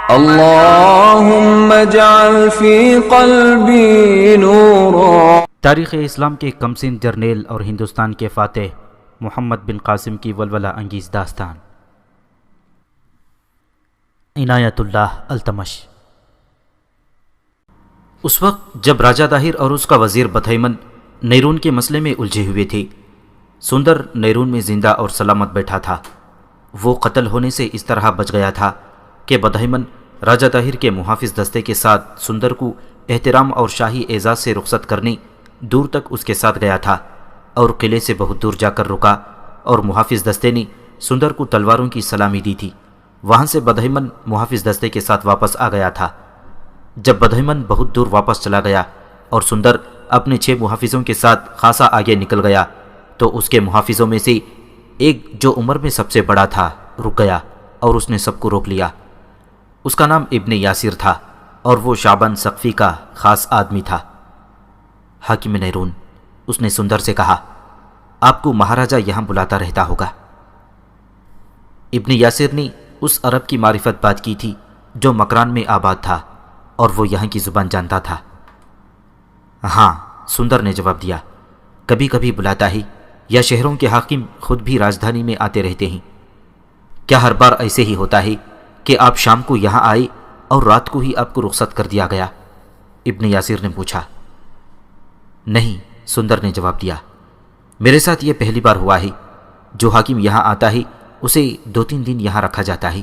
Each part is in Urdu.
اللهم اجعل في قلبي نورا۔ تاریخ اسلام کے کمسن جرنیل اور ہندوستان کے فاتح محمد بن قاسم کی ولولہ انگیز داستان۔ عنایت اللہ التمش۔ اس وقت جب راجہ داہر اور اس کا وزیر بدہیمن نیرون کے مسئلے میں الجھے ہوئے تھے، سندر نیرون میں زندہ اور سلامت بیٹھا تھا۔ وہ قتل ہونے سے اس طرح بچ گیا تھا کہ بدہیمن راجہ داہر کے محافظ دستے کے ساتھ سندر کو احترام اور شاہی اعزاز سے رخصت کرنے دور تک اس کے ساتھ گیا تھا اور قلعے سے بہت دور جا کر رکا، اور محافظ دستے نے سندر کو تلواروں کی سلامی دی تھی۔ وہاں سے بدہیمن محافظ دستے کے ساتھ واپس آ گیا تھا۔ جب بدہیمن بہت دور واپس چلا گیا اور سندر اپنے 6 محافظوں کے ساتھ خاصا آگے نکل گیا، تو اس کے محافظوں میں سے ایک جو عمر میں سب سے بڑا تھا رک گیا اور اس نے سب کو روک لیا۔ اس کا نام ابن یاسر تھا اور وہ شعبان ثقفی کا خاص آدمی تھا۔ حاکم نیرون، اس نے سندر سے کہا، آپ کو مہاراجہ یہاں بلاتا رہتا ہوگا۔ ابن یاسر نے اس عرب کی معرفت بات کی تھی جو مکران میں آباد تھا اور وہ یہاں کی زبان جانتا تھا۔ ہاں، سندر نے جواب دیا، کبھی کبھی بلاتا ہے، یا شہروں کے حاکم خود بھی راجدھانی میں آتے رہتے ہیں۔ کیا ہر بار ایسے ہی ہوتا ہے کہ آپ شام کو یہاں آئے اور رات کو ہی آپ کو رخصت کر دیا گیا؟ ابن یاسر نے پوچھا۔ نہیں، سندر نے جواب دیا، میرے ساتھ یہ پہلی بار ہوا ہے۔ جو حاکم یہاں آتا ہے اسے 2-3 دن یہاں رکھا جاتا ہے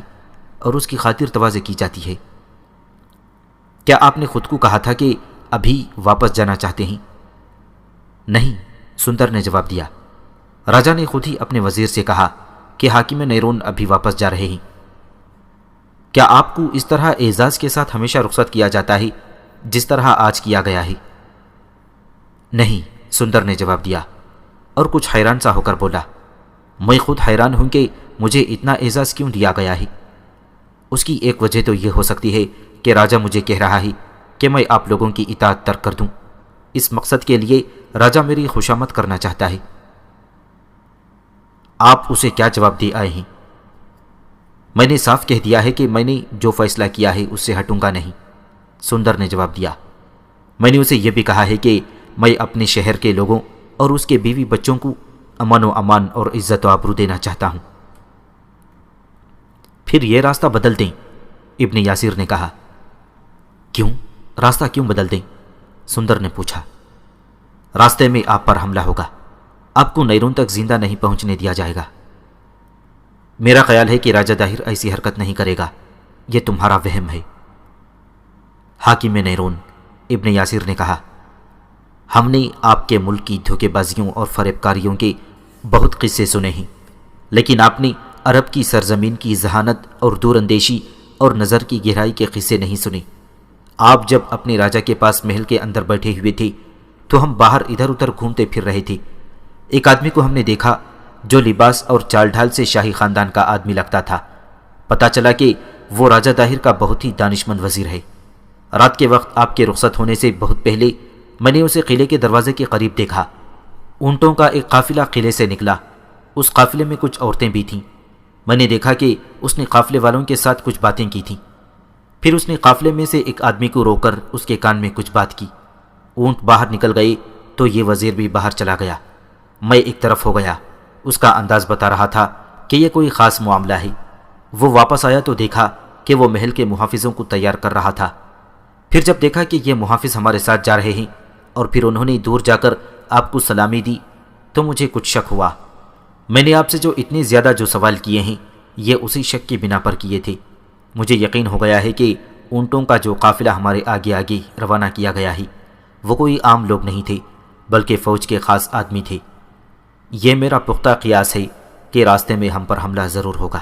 اور اس کی خاطر تواضع کی جاتی ہے۔ کیا آپ نے خود کو کہا تھا کہ ابھی واپس جانا چاہتے ہیں؟ نہیں، سندر نے جواب دیا، راجہ نے خود ہی اپنے وزیر سے کہا کہ حاکم نیرون ابھی واپس جا رہے ہیں۔ کیا آپ کو اس طرح اعزاز کے ساتھ ہمیشہ رخصت کیا جاتا ہے جس طرح آج کیا گیا ہے؟ نہیں، سندر نے جواب دیا اور کچھ حیران سا ہو کر بولا، میں خود حیران ہوں کہ مجھے اتنا اعزاز کیوں دیا گیا ہے۔ اس کی ایک وجہ تو یہ ہو سکتی ہے کہ راجہ مجھے کہہ رہا ہے کہ میں آپ لوگوں کی اطاعت ترک کر دوں۔ اس مقصد کے لیے راجہ میری خوشامد کرنا چاہتا ہے۔ آپ اسے کیا جواب دے آئے ہیں؟ میں نے صاف کہہ دیا ہے کہ میں نے جو فیصلہ کیا ہے اس سے ہٹوں گا نہیں، سندر نے جواب دیا۔ میں نے اسے یہ بھی کہا ہے کہ میں اپنے شہر کے لوگوں اور اس کے بیوی بچوں کو امن و امان اور عزت و آبرو دینا چاہتا ہوں۔ پھر یہ راستہ بدل دیں، ابن یاسر نے کہا۔ کیوں؟ راستہ کیوں بدل دیں؟ سندر نے پوچھا۔ راستے میں آپ پر حملہ ہوگا، آپ کو نیرون تک زندہ نہیں پہنچنے دیا جائے گا۔ میرا خیال ہے کہ راجہ داہر ایسی حرکت نہیں کرے گا، یہ تمہارا وہم ہے۔ حاکم نیرون، ابن یاسر نے کہا، ہم نے آپ کے ملک کی دھوکے بازیوں اور فریب کاریوں کے بہت قصے سنے ہیں، لیکن آپ نے عرب کی سرزمین کی ذہانت اور دور اندیشی اور نظر کی گہرائی کے قصے نہیں سنے۔ آپ جب اپنے راجہ کے پاس محل کے اندر بیٹھے ہوئے تھے تو ہم باہر ادھر ادھر گھومتے پھر رہے تھے۔ ایک آدمی کو ہم نے دیکھا جو لباس اور چال ڈھال سے شاہی خاندان کا آدمی لگتا تھا۔ پتہ چلا کہ وہ راجہ داہر کا بہت ہی دانشمند وزیر ہے۔ رات کے وقت آپ کے رخصت ہونے سے بہت پہلے میں نے اسے قلعے کے دروازے کے قریب دیکھا۔ اونٹوں کا ایک قافلہ قلعے سے نکلا، اس قافلے میں کچھ عورتیں بھی تھیں۔ میں نے دیکھا کہ اس نے قافلے والوں کے ساتھ کچھ باتیں کی تھیں۔ پھر اس نے قافلے میں سے ایک آدمی کو روک کر اس کے کان میں کچھ بات کی۔ اونٹ باہر نکل گئے تو یہ وزیر بھی باہر چلا گیا۔ میں ایک طرف ہو گیا، اس کا انداز بتا رہا تھا کہ یہ کوئی خاص معاملہ ہے۔ وہ واپس آیا تو دیکھا کہ وہ محل کے محافظوں کو تیار کر رہا تھا۔ پھر جب دیکھا کہ یہ محافظ ہمارے ساتھ جا رہے ہیں اور پھر انہوں نے دور جا کر آپ کو سلامی دی تو مجھے کچھ شک ہوا۔ میں نے آپ سے جو اتنے زیادہ جو سوال کیے ہیں یہ اسی شک کی بنا پر کیے تھے۔ مجھے یقین ہو گیا ہے کہ اونٹوں کا جو قافلہ ہمارے آگے آگے روانہ کیا گیا ہے وہ کوئی عام لوگ نہیں تھے بلکہ فوج کے خاص آدمی تھے۔ یہ میرا پختہ قیاس ہے کہ راستے میں ہم پر حملہ ضرور ہوگا۔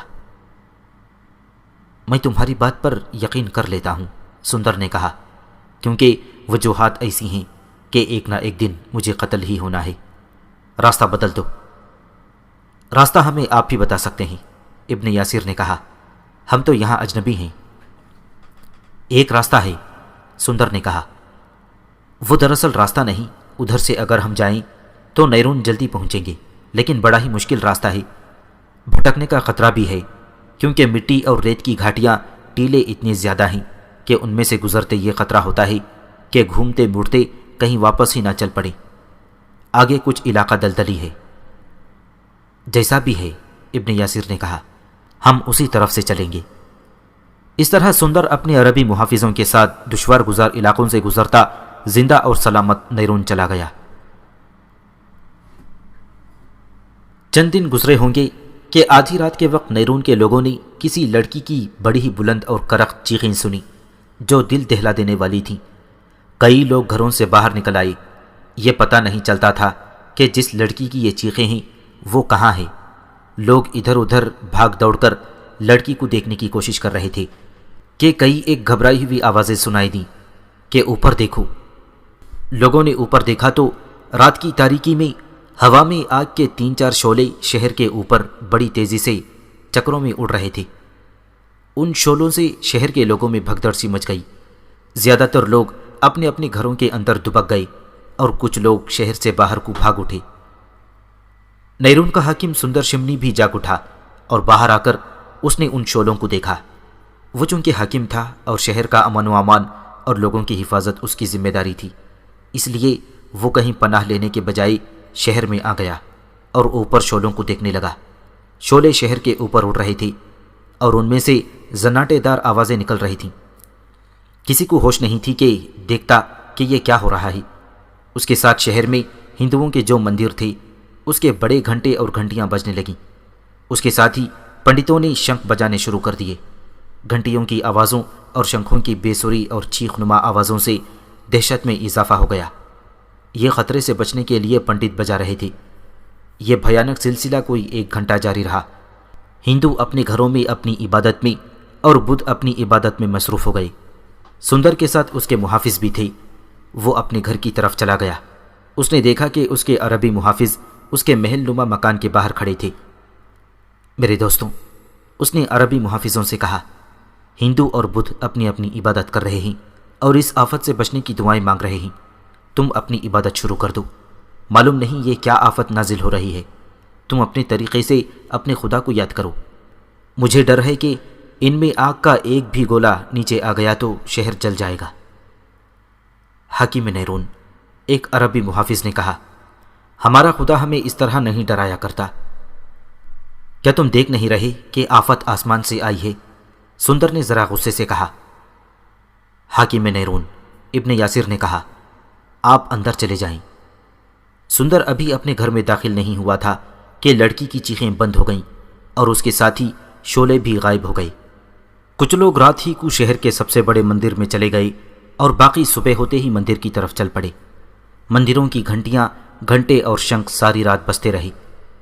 میں تمہاری بات پر یقین کر لیتا ہوں، سندر نے کہا، کیونکہ وجوہات ایسی ہیں کہ ایک نہ ایک دن مجھے قتل ہی ہونا ہے۔ راستہ بدل دو۔ راستہ ہمیں آپ ہی بتا سکتے ہیں، ابن یاسر نے کہا، ہم تو یہاں اجنبی ہیں۔ ایک راستہ ہے، سندر نے کہا، وہ دراصل راستہ نہیں، ادھر سے اگر ہم جائیں تو نیرون جلدی پہنچیں گے، لیکن بڑا ہی مشکل راستہ ہے۔ بھٹکنے کا خطرہ بھی ہے کیونکہ مٹی اور ریت کی گھاٹیاں ٹیلے اتنے زیادہ ہیں کہ ان میں سے گزرتے یہ خطرہ ہوتا ہے کہ گھومتے مڑتے کہیں واپس ہی نہ چل پڑے۔ آگے کچھ علاقہ دلدلی ہے۔ جیسا بھی ہے، ابن یاسر نے کہا، ہم اسی طرف سے چلیں گے۔ اس طرح سندر اپنے عربی محافظوں کے ساتھ دشوار گزار علاقوں سے گزرتا زندہ اور سلامت نیرون چلا گیا۔ چند دن گزرے ہوں گے کہ آدھی رات کے وقت نیرون کے لوگوں نے کسی لڑکی کی بڑی ہی بلند اور کرخت چیخیں سنی جو دل دہلا دینے والی تھیں۔ کئی لوگ گھروں سے باہر نکل آئے۔ یہ پتہ نہیں چلتا تھا کہ جس لڑکی کی یہ چیخیں ہیں وہ کہاں ہے۔ لوگ ادھر ادھر بھاگ دوڑ کر لڑکی کو دیکھنے کی کوشش کر رہے تھے کہ کئی ایک گھبرائی ہوئی آوازیں سنائی دیں کہ اوپر دیکھو۔ لوگوں نے اوپر دیکھا تو رات کی تاریکی میں ہوا میں آگ کے 3-4 شعلے شہر کے اوپر بڑی تیزی سے چکروں میں اڑ رہے تھے۔ ان شعلوں سے شہر کے لوگوں میں بھگدڑ سی مچ گئی۔ زیادہ تر لوگ اپنے اپنے گھروں کے اندر دبک گئے اور کچھ لوگ شہر سے باہر کو بھاگ اٹھے۔ نیرون کا حاکم سندر شمنی بھی جاگ اٹھا اور باہر آ کر اس نے ان شعلوں کو دیکھا۔ وہ چونکہ حاکم تھا اور شہر کا امن و امان اور لوگوں کی حفاظت اس کی ذمہ داری تھی، اس لیے وہ کہیں پناہ لینے کے بجائے شہر میں آ گیا اور اوپر شعلوں کو دیکھنے لگا۔ شعلے شہر کے اوپر اڑ رہے تھے اور ان میں سے زناٹے دار آوازیں نکل رہی تھیں۔ کسی کو ہوش نہیں تھی کہ دیکھتا کہ یہ کیا ہو رہا ہے۔ اس کے ساتھ شہر میں ہندوؤں کے جو مندر تھے اس کے بڑے گھنٹے اور گھنٹیاں بجنے لگیں۔ اس کے ساتھ ہی پنڈتوں نے شنکھ بجانے شروع کر دیے۔ گھنٹیوں کی آوازوں اور شنکھوں کی بے سری اور چیخ نما آوازوں سے دہشت میں اضافہ ہو گیا۔ یہ خطرے سے بچنے کے لیے پنڈت بجا رہے تھے۔ یہ بھیانک سلسلہ کوئی 1 گھنٹہ جاری رہا۔ ہندو اپنے گھروں میں اپنی عبادت میں اور بدھ اپنی عبادت میں مصروف ہو گئے۔ سندر کے ساتھ اس کے محافظ بھی تھے۔ وہ اپنے گھر کی طرف چلا گیا۔ اس نے دیکھا کہ اس کے عربی محافظ اس کے محل نما مکان کے باہر کھڑے تھے۔ میرے دوستوں، اس نے عربی محافظوں سے کہا، ہندو اور بدھ اپنی اپنی عبادت کر رہے ہیں اور اس آفت سے بچنے کی دعائیں مانگ رہے ہیں۔ تم اپنی عبادت شروع کر دو۔ معلوم نہیں یہ کیا آفت نازل ہو رہی ہے۔ تم اپنے طریقے سے اپنے خدا کو یاد کرو۔ مجھے ڈر ہے کہ ان میں آگ کا ایک بھی گولا نیچے آ گیا تو شہر جل جائے گا۔ حاکم نیرون، ایک عربی محافظ نے کہا، ہمارا خدا ہمیں اس طرح نہیں ڈرایا کرتا۔ کیا تم دیکھ نہیں رہے کہ آفت آسمان سے آئی ہے؟ سندر نے ذرا غصے سے کہا۔ حاکم نیرون، ابن یاسر نے کہا، آپ اندر چلے جائیں۔ سندر ابھی اپنے گھر میں داخل نہیں ہوا تھا کہ لڑکی کی چیخیں بند ہو گئیں اور اس کے ساتھ ہی شعلے بھی غائب ہو گئے۔ کچھ لوگ رات ہی کو شہر کے سب سے بڑے مندر میں چلے گئے اور باقی صبح ہوتے ہی مندر کی طرف چل پڑے۔ مندروں کی گھنٹیاں، گھنٹے اور شنکھ ساری رات بجتے رہے۔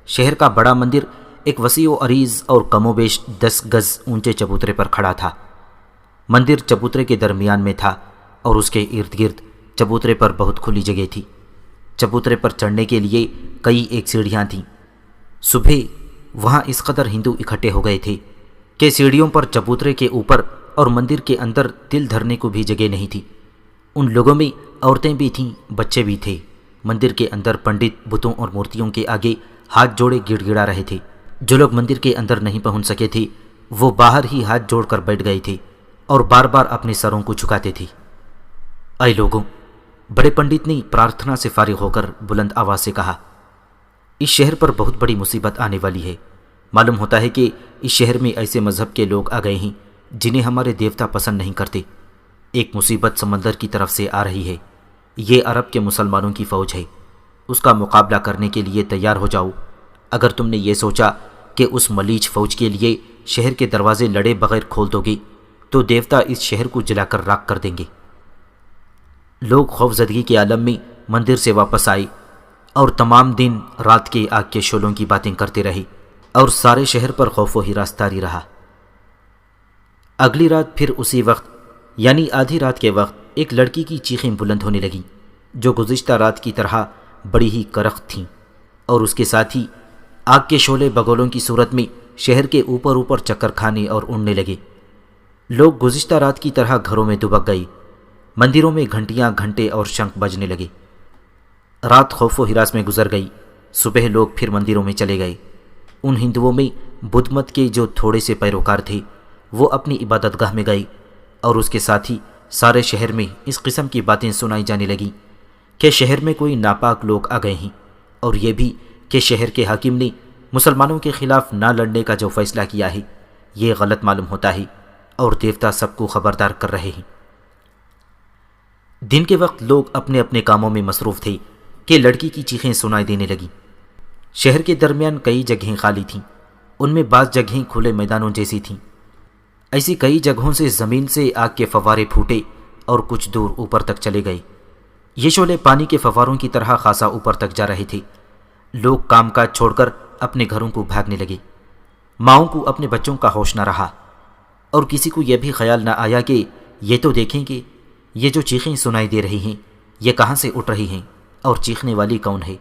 شہر کا بڑا مندر ایک وسیع و عریض اور کم و بیش 10 گز اونچے چبوترے پر کھڑا تھا۔ مندر چبوترے کے درمیان میں تھا اور اس کے ارد گرد چبوترے پر بہت کھلی جگہ تھی۔ چبوترے پر چڑھنے کے لیے کئی ایک سیڑھیاں تھیں۔ صبح وہاں اس قدر ہندو اکٹھے ہو گئے تھے کہ سیڑھیوں پر چبوترے کے اوپر اور مندر کے اندر تل دھرنے کو بھی جگہ نہیں تھی۔ ان لوگوں میں عورتیں بھی تھیں، بچے بھی تھے۔ مندر کے اندر پنڈت بتوں اور مورتیوں کے آگے ہاتھ جوڑے گڑ گڑا رہے تھے۔ جو لوگ مندر کے اندر نہیں پہنچ سکے تھے وہ باہر ہی ہاتھ جوڑ کر بیٹھ گئے تھے اور بار بار اپنے سروں کو جھکاتے تھے۔ اے لوگوں، بڑے پنڈت نے پرارتھنا سے فارغ ہو کر بلند آواز سے کہا، اس شہر پر بہت بڑی مصیبت آنے والی ہے۔ معلوم ہوتا ہے کہ اس شہر میں ایسے مذہب کے لوگ آ گئے ہیں جنہیں ہمارے دیوتا پسند نہیں کرتے۔ ایک مصیبت سمندر کی طرف سے آ رہی ہے۔ یہ عرب کے مسلمانوں کی فوج ہے۔ اس کا مقابلہ کرنے کے لیے تیار ہو جاؤ۔ اگر تم نے یہ سوچا کہ اس ملیچ فوج کے لیے شہر کے دروازے لڑے بغیر کھول دو گے تو دیوتا اس شہر کو جلا کر راکھ کر دیں گے۔ لوگ خوف زدگی کے عالم میں مندر سے واپس آئے اور تمام دن رات کے آگ کے شعلوں کی باتیں کرتے رہے اور سارے شہر پر خوف و ہراس طاری رہا۔ اگلی رات پھر اسی وقت یعنی آدھی رات کے وقت ایک لڑکی کی چیخیں بلند ہونے لگیں جو گزشتہ رات کی طرح بڑی ہی کرخت تھیں، اور اس کے ساتھ ہی آگ کے شعلے بگولوں کی صورت میں شہر کے اوپر اوپر چکر کھانے اور اڑنے لگے۔ لوگ گزشتہ رات کی طرح گھروں میں دبک گئے۔ مندروں میں گھنٹیاں، گھنٹے اور شنکھ بجنے لگے۔ رات خوف و ہراس میں گزر گئی۔ صبح لوگ پھر مندروں میں چلے گئے۔ ان ہندوؤں میں بدھ مت کے جو تھوڑے سے پیروکار تھے وہ اپنی عبادت گاہ میں گئے اور اس کے ساتھ ہی سارے شہر میں اس قسم کی باتیں سنائی جانے لگیں کہ شہر میں کوئی ناپاک لوگ آ گئے ہیں، اور یہ بھی کہ شہر کے حاکم نے مسلمانوں کے خلاف نہ لڑنے کا جو فیصلہ کیا ہے یہ غلط معلوم ہوتا ہے اور دیوتا سب کو خبردار کر رہے ہیں۔ دن کے وقت لوگ اپنے اپنے کاموں میں مصروف تھے کہ لڑکی کی چیخیں سنائی دینے لگیں۔ شہر کے درمیان کئی جگہیں خالی تھیں، ان میں بعض جگہیں کھلے میدانوں جیسی تھیں۔ ایسی کئی جگہوں سے زمین سے آگ کے فوارے پھوٹے اور کچھ دور اوپر تک چلے گئے۔ یہ شعلے پانی کے فواروں کی طرح خاصا اوپر تک جا رہے تھے۔ لوگ کام کاج چھوڑ کر اپنے گھروں کو بھاگنے لگے۔ ماؤں کو اپنے بچوں کا ہوش نہ رہا، اور کسی کو یہ بھی خیال نہ آیا کہ یہ تو دیکھیں کہ یہ جو چیخیں سنائی دے رہی ہیں یہ کہاں سے اٹھ رہی ہیں اور چیخنے والی کون ہے۔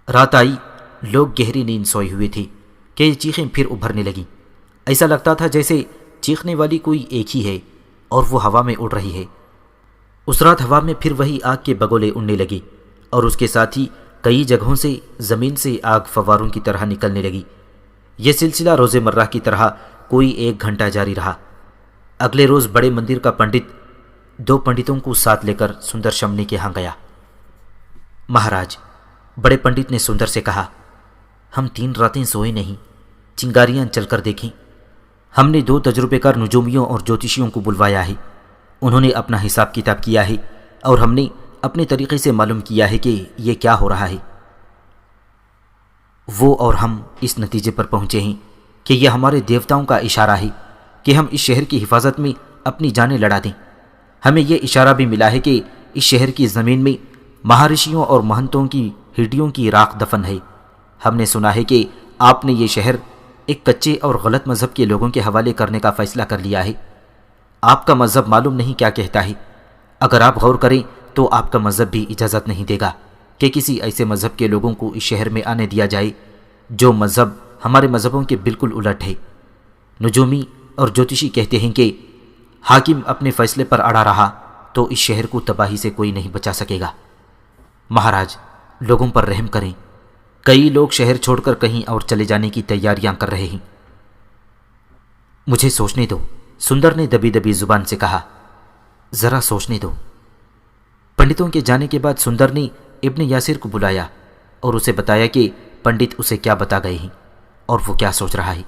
رات آئی، لوگ گہری نیند سوئے ہوئے تھے کہ یہ چیخیں پھر ابھرنے لگیں۔ ایسا لگتا تھا جیسے چیخنے والی کوئی ایک ہی ہے اور وہ ہوا میں اڑ رہی ہے۔ اس رات ہوا میں پھر وہی آگ کے بگولے اڑنے لگے، اور اس کے ساتھ ہی کئی جگہوں سے زمین سے آگ فواروں کی طرح نکلنے لگی۔ یہ سلسلہ روز مرہ کی طرح کوئی 1 گھنٹہ جاری رہا۔ اگلے روز بڑے مندر کا پنڈت 2 پنڈتوں کو ساتھ لے کر سندر شمنی کے ہاں گیا۔ مہاراج، بڑے پنڈت نے سندر سے کہا، ہم 3 راتیں سوئے نہیں، چنگاریاں چل کر دیکھیں۔ ہم نے 2 تجربے کار نجومیوں اور جوتشیوں کو بلوایا ہے، انہوں نے اپنا حساب کتاب کیا ہے اور ہم نے اپنے طریقے سے معلوم کیا ہے کہ یہ کیا ہو رہا ہے۔ وہ اور ہم اس نتیجے پر پہنچے ہیں کہ یہ ہمارے دیوتاؤں کا اشارہ ہے کہ ہم اس شہر کی حفاظت میں اپنی جانیں لڑا دیں۔ ہمیں یہ اشارہ بھی ملا ہے کہ اس شہر کی زمین میں مہارشیوں اور مہنتوں کی ہڈیوں کی راکھ دفن ہے۔ ہم نے سنا ہے کہ آپ نے یہ شہر ایک کچے اور غلط مذہب کے لوگوں کے حوالے کرنے کا فیصلہ کر لیا ہے۔ آپ کا مذہب معلوم نہیں کیا کہتا ہے، اگر آپ غور کریں تو آپ کا مذہب بھی اجازت نہیں دے گا کہ کسی ایسے مذہب کے لوگوں کو اس شہر میں آنے دیا جائے جو مذہب ہمارے مذہبوں کے بالکل الٹ ہے۔ نجومی اور جوتشی کہتے ہیں کہ حاکم اپنے فیصلے پر اڑا رہا تو اس شہر کو تباہی سے کوئی نہیں بچا سکے گا۔ مہاراج، لوگوں پر رحم کریں، کئی لوگ شہر چھوڑ کر کہیں اور چلے جانے کی تیاریاں کر رہے ہیں۔ مجھے سوچنے دو، سندر نے دبی دبی زبان سے کہا، ذرا سوچنے دو۔ پنڈتوں کے جانے کے بعد سندر نے ابن یاسر کو بلایا اور اسے بتایا کہ پنڈت اسے کیا بتا گئے ہیں اور وہ کیا سوچ رہا ہے۔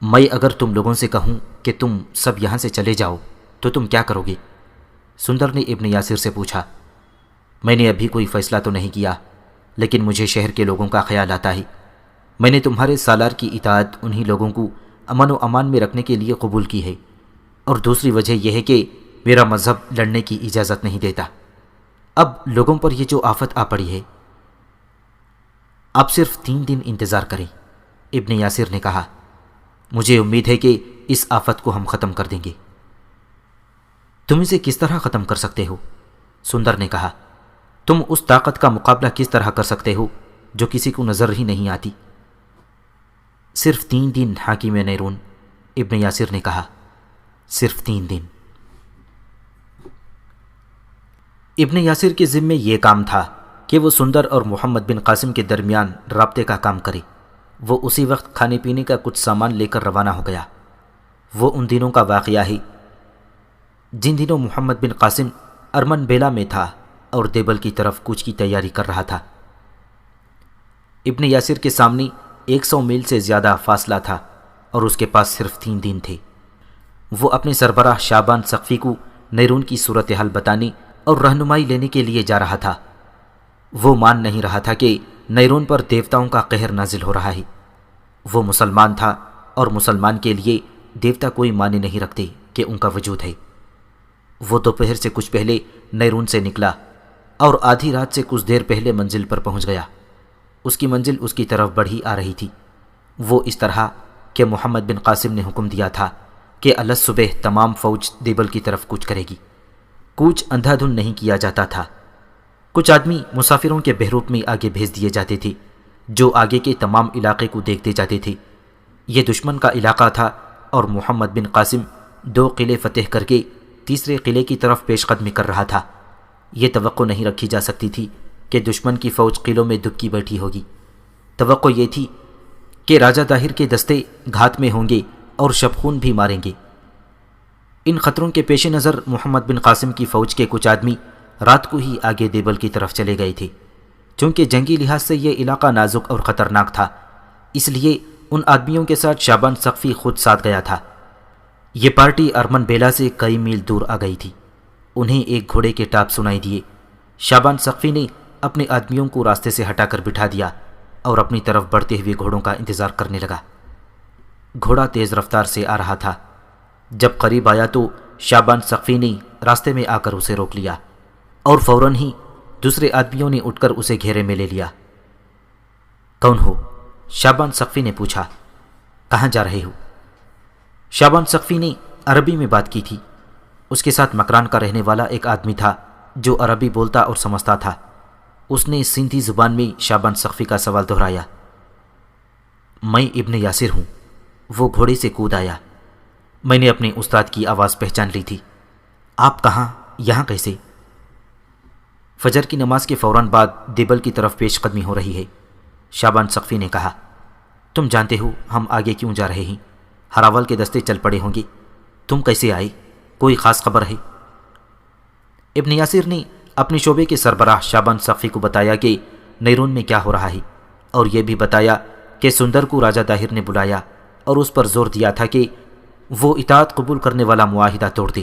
میں اگر تم لوگوں سے کہوں کہ تم سب یہاں سے چلے جاؤ تو تم کیا کرو گے؟ سندر نے ابن یاسر سے پوچھا۔ میں نے ابھی کوئی فیصلہ تو نہیں کیا، لیکن مجھے شہر کے لوگوں کا خیال آتا ہے۔ میں نے تمہارے سالار کی اطاعت انہی لوگوں کو امن و امان میں رکھنے کے لیے قبول کی ہے، اور دوسری وجہ یہ ہے کہ میرا مذہب لڑنے کی اجازت نہیں دیتا۔ اب لوگوں پر یہ جو آفت آ پڑی ہے، آپ صرف 3 دن انتظار کریں۔ ابن یاسر نے کہا، مجھے امید ہے کہ اس آفت کو ہم ختم کر دیں گے۔ تم اسے کس طرح ختم کر سکتے ہو؟ سندر نے کہا، تم اس طاقت کا مقابلہ کس طرح کر سکتے ہو جو کسی کو نظر ہی نہیں آتی؟ صرف 3 دن حاکم نیرون، ابن یاسر نے کہا، صرف 3 دن۔ ابن یاسر کے ذمے یہ کام تھا کہ وہ سندر اور محمد بن قاسم کے درمیان رابطے کا کام کرے۔ وہ اسی وقت کھانے پینے کا کچھ سامان لے کر روانہ ہو گیا۔ وہ ان دنوں کا واقعہ ہے جن دنوں محمد بن قاسم ارمن بیلا میں تھا اور دیبل کی طرف کوچ کی تیاری کر رہا تھا۔ ابن یاسر کے سامنے 100 میل سے زیادہ فاصلہ تھا اور اس کے پاس صرف 3 دن تھے۔ وہ اپنے سربراہ شعبان سقفی کو نیرون کی صورتحال بتانے اور رہنمائی لینے کے لیے جا رہا تھا۔ وہ مان نہیں رہا تھا کہ نیرون پر دیوتاؤں کا قہر نازل ہو رہا ہے۔ وہ مسلمان تھا اور مسلمان کے لیے دیوتا کوئی معنی نہیں رکھتے کہ ان کا وجود ہے۔ وہ دوپہر سے کچھ پہلے نیرون سے نکلا اور آدھی رات سے کچھ دیر پہلے منزل پر پہنچ گیا۔ اس کی منزل اس کی طرف بڑھی آ رہی تھی۔ وہ اس طرح کہ محمد بن قاسم نے حکم دیا تھا کہ الگ صبح تمام فوج دیبل کی طرف کوچ کرے گی۔ کوچ اندھا دھند نہیں کیا جاتا تھا۔ کچھ آدمی مسافروں کے بہروپ میں آگے بھیج دیے جاتے تھے جو آگے کے تمام علاقے کو دیکھتے جاتے تھے۔ یہ دشمن کا علاقہ تھا اور محمد بن قاسم 2 قلعے فتح کر کے تیسرے قلعے کی طرف پیش قدمی کر رہا تھا۔ یہ توقع نہیں رکھی جا سکتی تھی کہ دشمن کی فوج قلعوں میں دبکی بیٹھی ہوگی۔ توقع یہ تھی کہ راجہ طاہر کے دستے گھات میں ہوں گے اور شبخون بھی ماریں گے۔ ان خطروں کے پیش نظر محمد بن قاسم کی فوج کے کچھ آدمی رات کو ہی آگے دیبل کی طرف چلے گئے تھے۔ چونکہ جنگی لحاظ سے یہ علاقہ نازک اور خطرناک تھا، اس لیے ان آدمیوں کے ساتھ شعبان سقفی خود ساتھ گیا تھا۔ یہ پارٹی ارمن بیلا سے کئی میل دور آ گئی تھی۔ انہیں ایک گھوڑے کے ٹاپ سنائی دیے۔ شعبان سقفی نے اپنے آدمیوں کو راستے سے ہٹا کر بٹھا دیا اور اپنی طرف بڑھتے ہوئے گھوڑوں کا انتظار کرنے لگا۔ گھوڑا تیز رفتار سے آ رہا تھا۔ جب قریب آیا تو شعبان سقفی نے راستے میں آ کر اسے روک لیا اور فوراً ہی دوسرے آدمیوں نے اٹھ کر اسے گھیرے میں لے لیا۔ کون ہو؟ شعبان سقفی نے پوچھا۔ کہاں جا رہے ہو؟ شعبان سقفی نے عربی میں بات کی تھی۔ اس کے ساتھ مکران کا رہنے والا ایک آدمی تھا جو عربی بولتا اور سمجھتا تھا۔ اس نے سندھی زبان میں شعبان سقفی کا سوال دہرایا۔ میں ابن یاسر ہوں۔ وہ گھوڑے سے کود آیا۔ میں نے اپنے استاد کی آواز پہچان لی تھی۔ آپ کہاں؟ یہاں کیسے؟ فجر کی نماز کے فوراً بعد دیبل کی طرف پیش قدمی ہو رہی ہے۔ شعبان سقفی نے کہا، تم جانتے ہو ہم آگے کیوں جا رہے ہیں؟ ہراول کے دستے چل پڑے ہوں گے۔ تم کیسے آئے؟ کوئی خاص خبر ہے؟ ابن یاسر نے اپنے شعبے کے سربراہ شعبان سقفی کو بتایا کہ نیرون میں کیا ہو رہا ہے، اور یہ بھی بتایا کہ سندر کو راجہ داہر نے بلایا اور اس پر زور دیا تھا کہ وہ اطاعت قبول کرنے والا معاہدہ توڑ دے،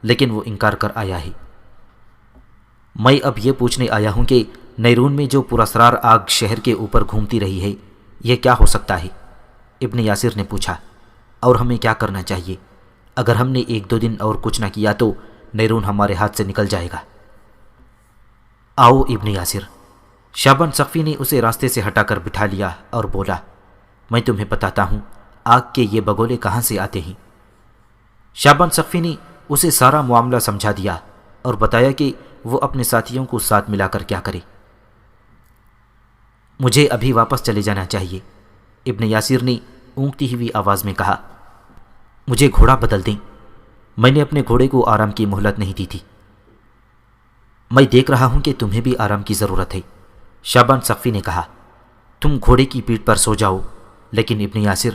لیکن وہ انکار کر آیا ہے۔ میں اب یہ پوچھنے آیا ہوں کہ نیرون میں جو پراسرار آگ شہر کے اوپر گھومتی رہی ہے، یہ کیا ہو سکتا ہے؟ ابن یاسر نے پوچھا، اور ہمیں کیا کرنا چاہیے؟ اگر ہم نے 1-2 دن اور کچھ نہ کیا تو نیرون ہمارے ہاتھ سے نکل جائے گا۔ آؤ ابن یاسر۔ شعبان سقفی نے اسے راستے سے ہٹا کر بٹھا لیا اور بولا، میں تمہیں بتاتا ہوں آگ کے یہ بگولے کہاں سے آتے ہیں۔ شعبان سقفی نے اسے سارا معاملہ سمجھا دیا اور بتایا کہ وہ اپنے ساتھیوں کو ساتھ ملا کر کیا کرے۔ مجھے ابھی واپس چلے جانا چاہیے، ابن یاسر نے اونگتی ہوئی آواز میں کہا۔ مجھے گھوڑا بدل دیں، میں نے اپنے گھوڑے کو آرام کی مہلت نہیں دی تھی۔ میں دیکھ رہا ہوں کہ تمہیں بھی آرام کی ضرورت ہے، شعبان سقفی نے کہا۔ تم گھوڑے کی پیٹھ پر سو جاؤ، لیکن ابن یاسر،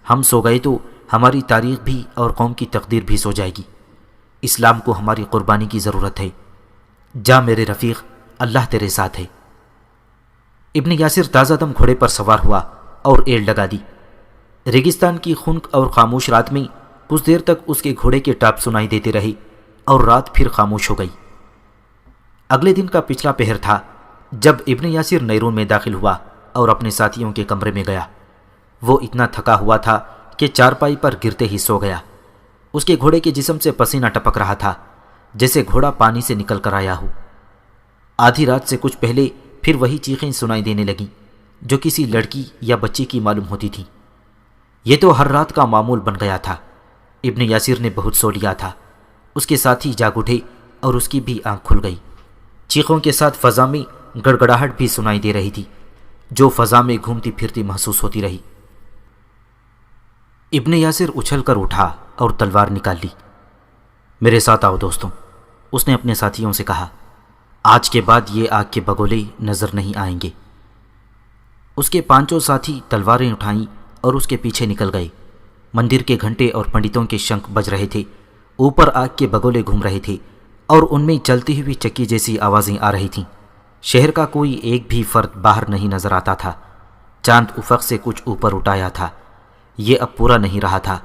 ہم سو گئے تو ہماری تاریخ بھی اور قوم کی تقدیر بھی سو جائے گی۔ اسلام کو ہماری قربانی کی ضرورت ہے۔ جا میرے رفیق، اللہ تیرے ساتھ ہے۔ ابن یاسر تازہ دم گھوڑے پر سوار ہوا اور ایڑ لگا دی۔ ریگستان کی خنک اور خاموش رات میں کچھ دیر تک اس کے گھوڑے کے ٹاپ سنائی دیتے رہے اور رات پھر خاموش ہو گئی۔ اگلے دن کا پچھلا پہر تھا جب ابن یاسر نیرون میں داخل ہوا اور اپنے ساتھیوں کے کمرے میں گیا۔ وہ اتنا تھکا ہوا تھا کہ چارپائی پر گرتے ہی سو گیا۔ اس کے گھوڑے کے جسم سے پسینہ ٹپک رہا تھا جیسے گھوڑا پانی سے نکل کر آیا ہو۔ آدھی رات سے کچھ پہلے پھر وہی چیخیں سنائی دینے لگیں جو کسی لڑکی یا بچی کی معلوم ہوتی تھیں۔ یہ تو ہر رات کا معمول بن گیا تھا۔ ابن یاسر نے بہت سو لیا تھا۔ اس کے ساتھی جاگ اٹھے اور اس کی بھی آنکھ کھل گئی۔ چیخوں کے ساتھ فضا میں گڑگڑاہٹ بھی سنائی دے رہی تھی جو فضا میں گھومتی پھرتی محسوس ہوتی رہی۔ ابن یاسر اچھل کر اٹھا اور تلوار نکال لی۔ میرے ساتھ آؤ دوستوں، اس نے اپنے ساتھیوں سے کہا۔ آج کے بعد یہ آگ کے بگولے نظر نہیں آئیں گے۔ اس کے 5 ساتھی تلواریں اٹھائیں اور اس کے پیچھے نکل گئے۔ مندر کے گھنٹے اور پنڈتوں کے شنکھ بج رہے تھے، اوپر آگ کے بگولے گھوم رہے تھے اور ان میں چلتی ہوئی چکی جیسی آوازیں آ رہی تھیں۔ شہر کا کوئی ایک بھی فرد باہر نہیں نظر آتا تھا۔ چاند افق سے کچھ اوپر اٹھایا تھا۔ یہ اب پورا نہیں رہا تھا،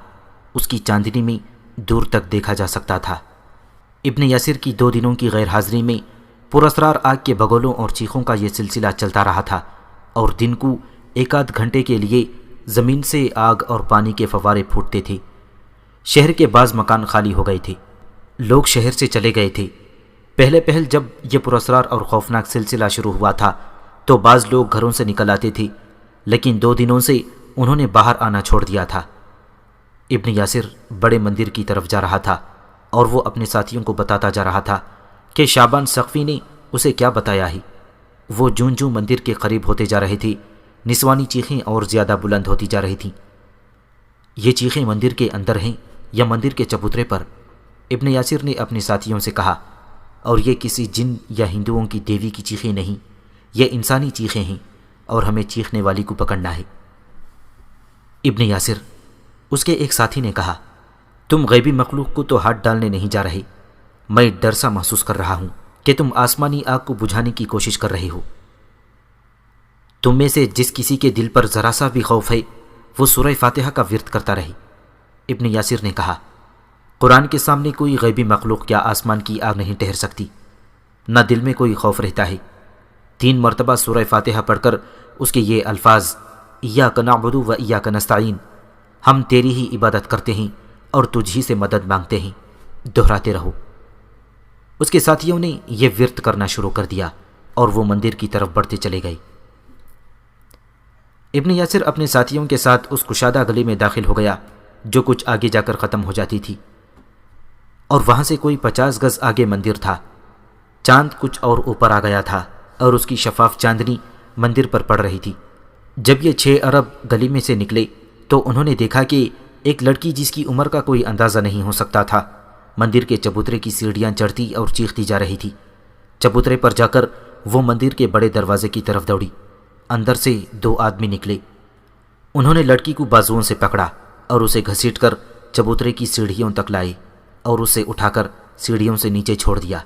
اس کی چاندنی میں دور تک دیکھا جا سکتا تھا۔ ابن یاسر کی 2 دنوں کی غیر حاضری میں پراسرار آگ کے بگولوں اور چیخوں کا یہ سلسلہ چلتا رہا تھا، اور دن کو 1 آدھ گھنٹے کے لیے زمین سے آگ اور پانی کے فوارے پھوٹتے تھے۔ شہر کے بعض مکان خالی ہو گئے تھے، لوگ شہر سے چلے گئے تھے۔ پہل جب یہ پراسرار اور خوفناک سلسلہ شروع ہوا تھا تو بعض لوگ گھروں سے نکل آتے تھے، لیکن 2 دنوں سے انہوں نے باہر آنا چھوڑ دیا تھا۔ ابن یاسر بڑے مندر کی طرف جا رہا تھا اور وہ اپنے ساتھیوں کو بتاتا جا رہا تھا کہ شعبان سقفی نے اسے کیا بتایا ہے۔ وہ جوں مندر کے قریب ہوتے جا رہے تھے، نسوانی چیخیں اور زیادہ بلند ہوتی جا رہی تھیں۔ یہ چیخیں مندر کے اندر ہیں یا مندر کے چبوترے پر؟ ابن یاسر نے اپنے ساتھیوں سے کہا، اور یہ کسی جن یا ہندوؤں کی دیوی کی چیخیں نہیں، یہ انسانی چیخیں ہیں اور ہمیں چیخنے والی کو پکڑنا ہے۔ ابن یاسر، اس کے ایک ساتھی نے کہا، تم غیبی مخلوق کو تو ہاتھ ڈالنے نہیں جا رہے، میں ڈر سا محسوس کر رہا ہوں کہ تم آسمانی آگ کو بجھانے کی کوشش کر رہے ہو۔ تم میں سے جس کسی کے دل پر ذرا سا بھی خوف ہے وہ سورہ فاتحہ کا ورد کرتا رہے۔ ابن یاسر نے کہا، قرآن کے سامنے کوئی غیبی مخلوق یا آسمان کی آگ نہیں ٹھہر سکتی، نہ دل میں کوئی خوف رہتا ہے۔ 3 مرتبہ سورہ فاتحہ پڑھ کر اس کے یہ الفاظ، ایاک نعبد و ایاک نستعین، ہم تیری ہی عبادت کرتے ہیں اور تجھ ہی سے مدد مانگتے ہیں، دہراتے رہو۔ اس کے ساتھیوں نے یہ ورد کرنا شروع کر دیا اور وہ مندر کی طرف بڑھتے چلے گئے۔ ابن یاسر اپنے ساتھیوں کے ساتھ اس کشادہ گلی میں داخل ہو گیا جو کچھ آگے جا کر ختم ہو جاتی تھی، اور وہاں سے کوئی 50 گز آگے مندر تھا۔ چاند کچھ اور اوپر آ گیا تھا اور اس کی شفاف چاندنی مندر پر پڑ رہی تھی۔ جب یہ 6 عرب گلی میں سے نکلے تو انہوں نے دیکھا کہ ایک لڑکی جس کی عمر کا کوئی اندازہ نہیں ہو سکتا تھا مندر کے چبوترے کی سیڑھیاں چڑھتی اور چیختی جا رہی تھی۔ چبوترے پر جا کر وہ مندر کے بڑے دروازے کی طرف دوڑی۔ اندر سے 2 آدمی نکلے۔ انہوں نے لڑکی کو بازوؤں سے پکڑا اور اسے گھسیٹ کر چبوترے کی سیڑھیوں تک لائے اور اسے اٹھا کر سیڑھیوں سے نیچے چھوڑ دیا۔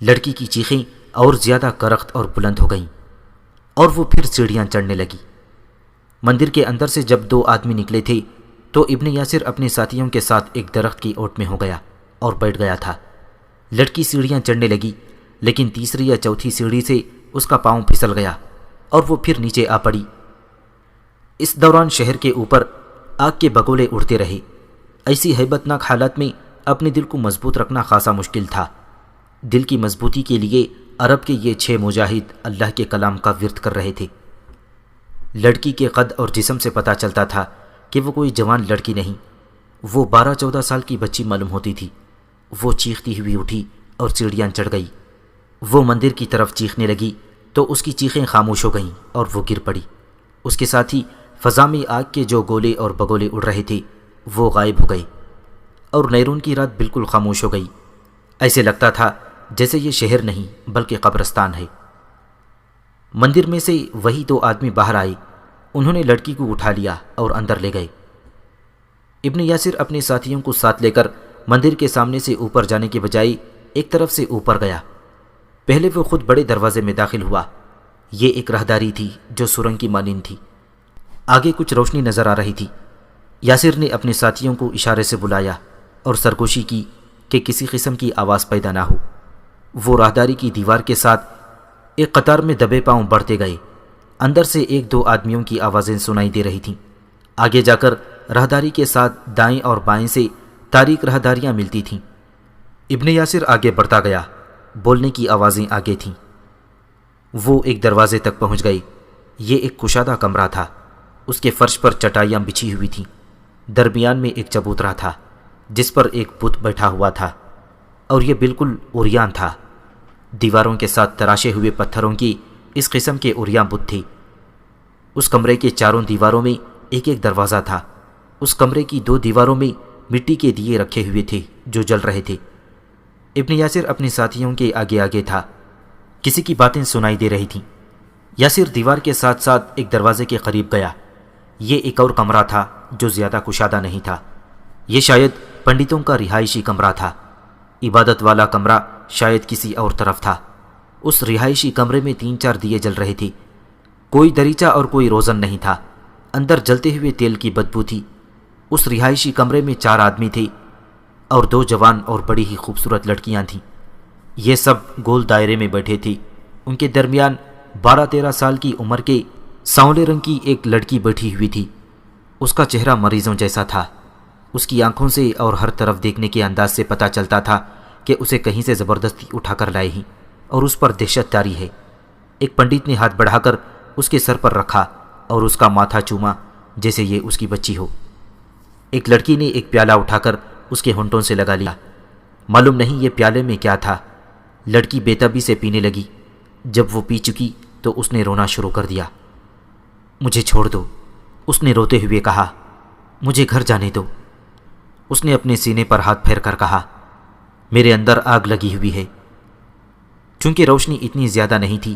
لڑکی کی چیخیں اور زیادہ کرخت اور بلند ہو گئیں اور وہ پھر سیڑھیاں چڑھنے لگی۔ مندر کے اندر سے جب 2 آدمی نکلے تھے تو ابن یاسر اپنے ساتھیوں کے ساتھ ایک درخت کی اوٹ میں ہو گیا اور بیٹھ گیا تھا۔ لڑکی سیڑھیاں چڑھنے لگی، لیکن تیسری یا چوتھی سیڑھی سے اس کا پاؤں پھسل گیا اور وہ پھر نیچے آ پڑی۔ اس دوران شہر کے اوپر آگ کے بگولے اڑتے رہے۔ ایسی ہیبت ناک حالت میں اپنے دل کو مضبوط رکھنا خاصا مشکل تھا۔ دل کی مضبوطی کے لیے عرب کے یہ 6 مجاہد اللہ کے کلام کا ورد کر رہے تھے۔ لڑکی کے قد اور جسم سے پتہ چلتا تھا کہ وہ کوئی جوان لڑکی نہیں، وہ 12-14 سال کی بچی معلوم ہوتی تھی۔ وہ چیختی ہوئی اٹھی اور سیڑھیاں چڑھ گئی۔ وہ مندر کی طرف چیخنے لگی تو اس کی چیخیں خاموش ہو گئیں اور وہ گر پڑی۔ اس کے ساتھ ہی فضا میں آگ کے جو گولے اور بگولے اڑ رہے تھے وہ غائب ہو گئے اور نیرون کی رات بالکل خاموش ہو گئی۔ ایسے لگتا تھا جیسے یہ شہر نہیں بلکہ قبرستان ہے۔ مندر میں سے وہی 2 آدمی باہر آئے۔ انہوں نے لڑکی کو اٹھا لیا اور اندر لے گئے۔ ابن یاسر اپنے ساتھیوں کو ساتھ لے کر مندر کے سامنے سے اوپر جانے کے بجائے ایک طرف سے اوپر گیا۔ پہلے وہ خود بڑے دروازے میں داخل ہوا۔ یہ ایک راہداری تھی جو سرنگ کی مانند تھی۔ آگے کچھ روشنی نظر آ رہی تھی۔ یاسر نے اپنے ساتھیوں کو اشارے سے بلایا اور سرگوشی کی کہ کسی قسم کی آواز پیدا نہ ہو۔ وہ راہداری کی دیوار کے ساتھ ایک قطار میں دبے پاؤں بڑھتے گئے۔ اندر سے 1-2 آدمیوں کی آوازیں سنائی دے رہی تھیں۔ آگے جا کر راہداری کے ساتھ دائیں اور بائیں سے تاریک راہداریاں ملتی تھیں۔ ابن یاسر آگے بڑھتا گیا۔ بولنے کی آوازیں آگے تھیں۔ وہ ایک دروازے تک پہنچ گئے۔ یہ ایک کشادہ کمرہ تھا۔ اس کے فرش پر چٹائیاں بچھی ہوئی تھیں۔ درمیان میں ایک چبوترا تھا جس پر ایک بت بیٹھا ہوا تھا اور یہ بالکل عریان تھا۔ دیواروں کے ساتھ تراشے ہوئے پتھروں کی اس قسم کے عریاں بت تھے۔ اس کمرے کے چاروں دیواروں میں ایک ایک دروازہ تھا۔ اس کمرے کی 2 دیواروں میں مٹی کے دیے رکھے ہوئے تھے جو جل رہے تھے۔ ابن یاسر اپنے ساتھیوں کے آگے آگے تھا۔ کسی کی باتیں سنائی دے رہی تھیں۔ یاسر دیوار کے ساتھ ساتھ ایک دروازے کے قریب گیا۔ یہ ایک اور کمرہ تھا جو زیادہ کشادہ نہیں تھا۔ یہ شاید پنڈتوں کا رہائشی کمرہ تھا۔ عبادت والا کمرہ شاید کسی اور طرف تھا۔ اس رہائشی کمرے میں 3-4 دیے جل رہے تھے۔ کوئی دریچہ اور کوئی روزن نہیں تھا۔ اندر جلتے ہوئے تیل کی بدبو تھی۔ اس رہائشی کمرے میں 4 آدمی تھے اور 2 جوان اور بڑی ہی خوبصورت لڑکیاں تھیں۔ یہ سب گول دائرے میں بیٹھے تھے۔ ان کے درمیان 12-13 سال کی عمر کے سانولے رنگ کی ایک لڑکی بیٹھی ہوئی تھی۔ اس کا چہرہ مریضوں جیسا تھا۔ اس کی آنکھوں سے اور ہر طرف دیکھنے کے انداز سے پتہ چلتا تھا کہ اسے کہیں سے زبردستی اٹھا کر لائے ہیں اور اس پر دہشت طاری ہے۔ ایک پنڈت نے ہاتھ بڑھا کر اس کے سر پر رکھا اور اس کا ماتھا چوما جیسے یہ اس کی بچی ہو۔ ایک لڑکی نے ایک پیالہ اٹھا کر اس کے ہونٹوں سے لگا لیا۔ معلوم نہیں یہ پیالے میں کیا تھا۔ لڑکی بے تابی سے پینے لگی۔ جب وہ پی چکی تو اس نے رونا شروع کر دیا۔ مجھے چھوڑ دو، اس نے روتے ہوئے کہا۔ مجھے گھر جانے دو۔ اس نے اپنے سینے پر ہاتھ پھیر کر کہا، میرے اندر آگ لگی ہوئی ہے۔ چونکہ روشنی اتنی زیادہ نہیں تھی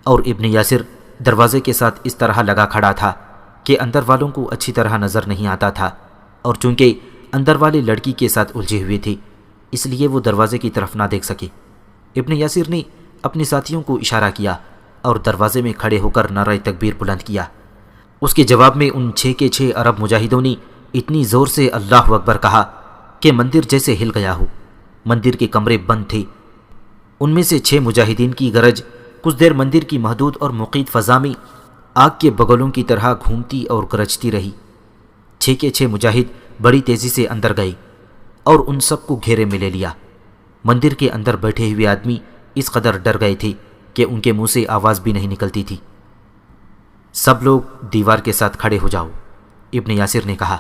اور ابن یاسر دروازے کے ساتھ اس طرح لگا کھڑا تھا کہ اندر والوں کو اچھی طرح نظر نہیں آتا تھا، اور چونکہ اندر والے لڑکی کے ساتھ الجھے ہوئے تھے اس لیے وہ دروازے کی طرف نہ دیکھ سکے۔ ابن یاسر نے اپنے ساتھیوں کو اشارہ کیا اور دروازے میں کھڑے ہو کر نعرہ تکبیر بلند کیا۔ اس کے جواب میں ان 6 کے 6 عرب مجاہدوں نے اتنی زور سے اللہ اکبر کہا کہ مندر جیسے ہل گیا ہو۔ مندر کے کمرے بند تھے۔ ان میں سے 6 مجاہدین کی گرج کچھ دیر مندر کی محدود اور مقید فضا میں آگ کے بگولوں کی طرح گھومتی اور گرجتی رہی۔ 6 کے 6 مجاہد بڑی تیزی سے اندر گئے اور ان سب کو گھیرے میں لے لیا۔ مندر کے اندر بیٹھے ہوئے آدمی اس قدر ڈر گئے تھے کہ ان کے منہ سے آواز بھی نہیں نکلتی تھی۔ سب لوگ دیوار کے ساتھ کھڑے ہو جاؤ، ابن یاسر نے کہا۔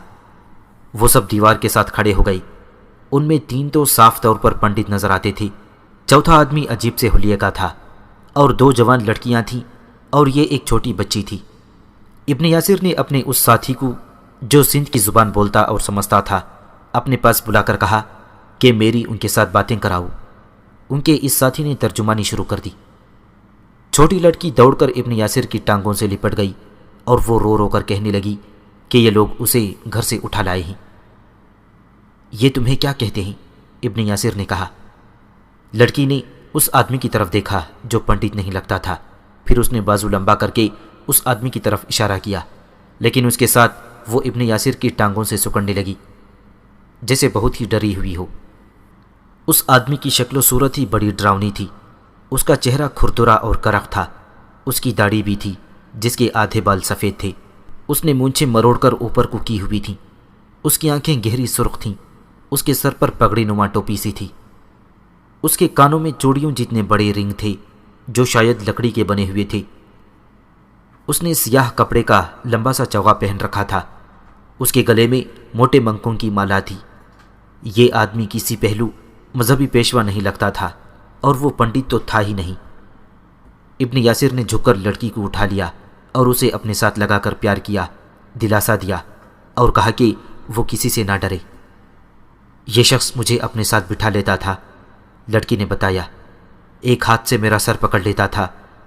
وہ سب دیوار کے ساتھ کھڑے ہو گئے۔ ان میں 3 تو صاف طور پر پنڈت نظر آتے تھے، چوتھا آدمی عجیب سے حلیے کا تھا، اور 2 جوان لڑکیاں تھیں اور یہ ایک چھوٹی بچی تھی۔ ابن یاسر نے اپنے اس ساتھی کو جو سندھ کی زبان بولتا اور سمجھتا تھا اپنے پاس بلا کر کہا کہ میری ان کے ساتھ باتیں کراؤ۔ ان کے اس ساتھی نے ترجمانی شروع کر دی۔ چھوٹی لڑکی دوڑ کر ابن یاسر کی ٹانگوں سے لپٹ گئی اور وہ رو رو کر کہنے لگی کہ یہ لوگ اسے گھر سے اٹھا لائے ہیں۔ یہ تمہیں کیا کہتے ہیں؟ ابن یاسر نے کہا۔ لڑکی نے اس آدمی کی طرف دیکھا جو پنڈت نہیں لگتا تھا، پھر اس نے بازو لمبا کر کے اس آدمی کی طرف اشارہ کیا، لیکن اس کے ساتھ وہ ابن یاسر کی ٹانگوں سے سکڑنے لگی جیسے بہت ہی ڈری ہوئی ہو۔ اس آدمی کی شکل و صورت ہی بڑی ڈراؤنی تھی۔ اس کا چہرہ کھردرا اور کرخ تھا۔ اس کی داڑھی بھی تھی جس کے آدھے بال سفید تھے۔ اس نے مونچھیں مروڑ کر اوپر کو کی ہوئی تھیں۔ اس کی آنکھیں گہری سرخ تھیں۔ اس کے سر پر پگڑی نما ٹوپی سی تھی۔ اس کے کانوں میں چوڑیوں جتنے بڑے رنگ تھے جو شاید لکڑی کے بنے ہوئے تھے۔ اس نے سیاہ کپڑے کا لمبا سا چوغا پہن رکھا تھا۔ اس کے گلے میں موٹے منکوں کی مالا تھی۔ یہ آدمی کسی پہلو مذہبی پیشوا نہیں لگتا تھا، اور وہ پنڈت تو تھا ہی نہیں۔ ابن یاسر نے جھک کر لڑکی کو اٹھا لیا اور اسے اپنے ساتھ لگا کر پیار کیا، دلاسا دیا اور کہا کہ وہ کسی سے نہ ڈرے۔ یہ شخص مجھے اپنے ساتھ بٹھا لیتا تھا، لڑکی نے بتایا۔ ایک ہاتھ سے میرا سر پکڑ لیتا تھا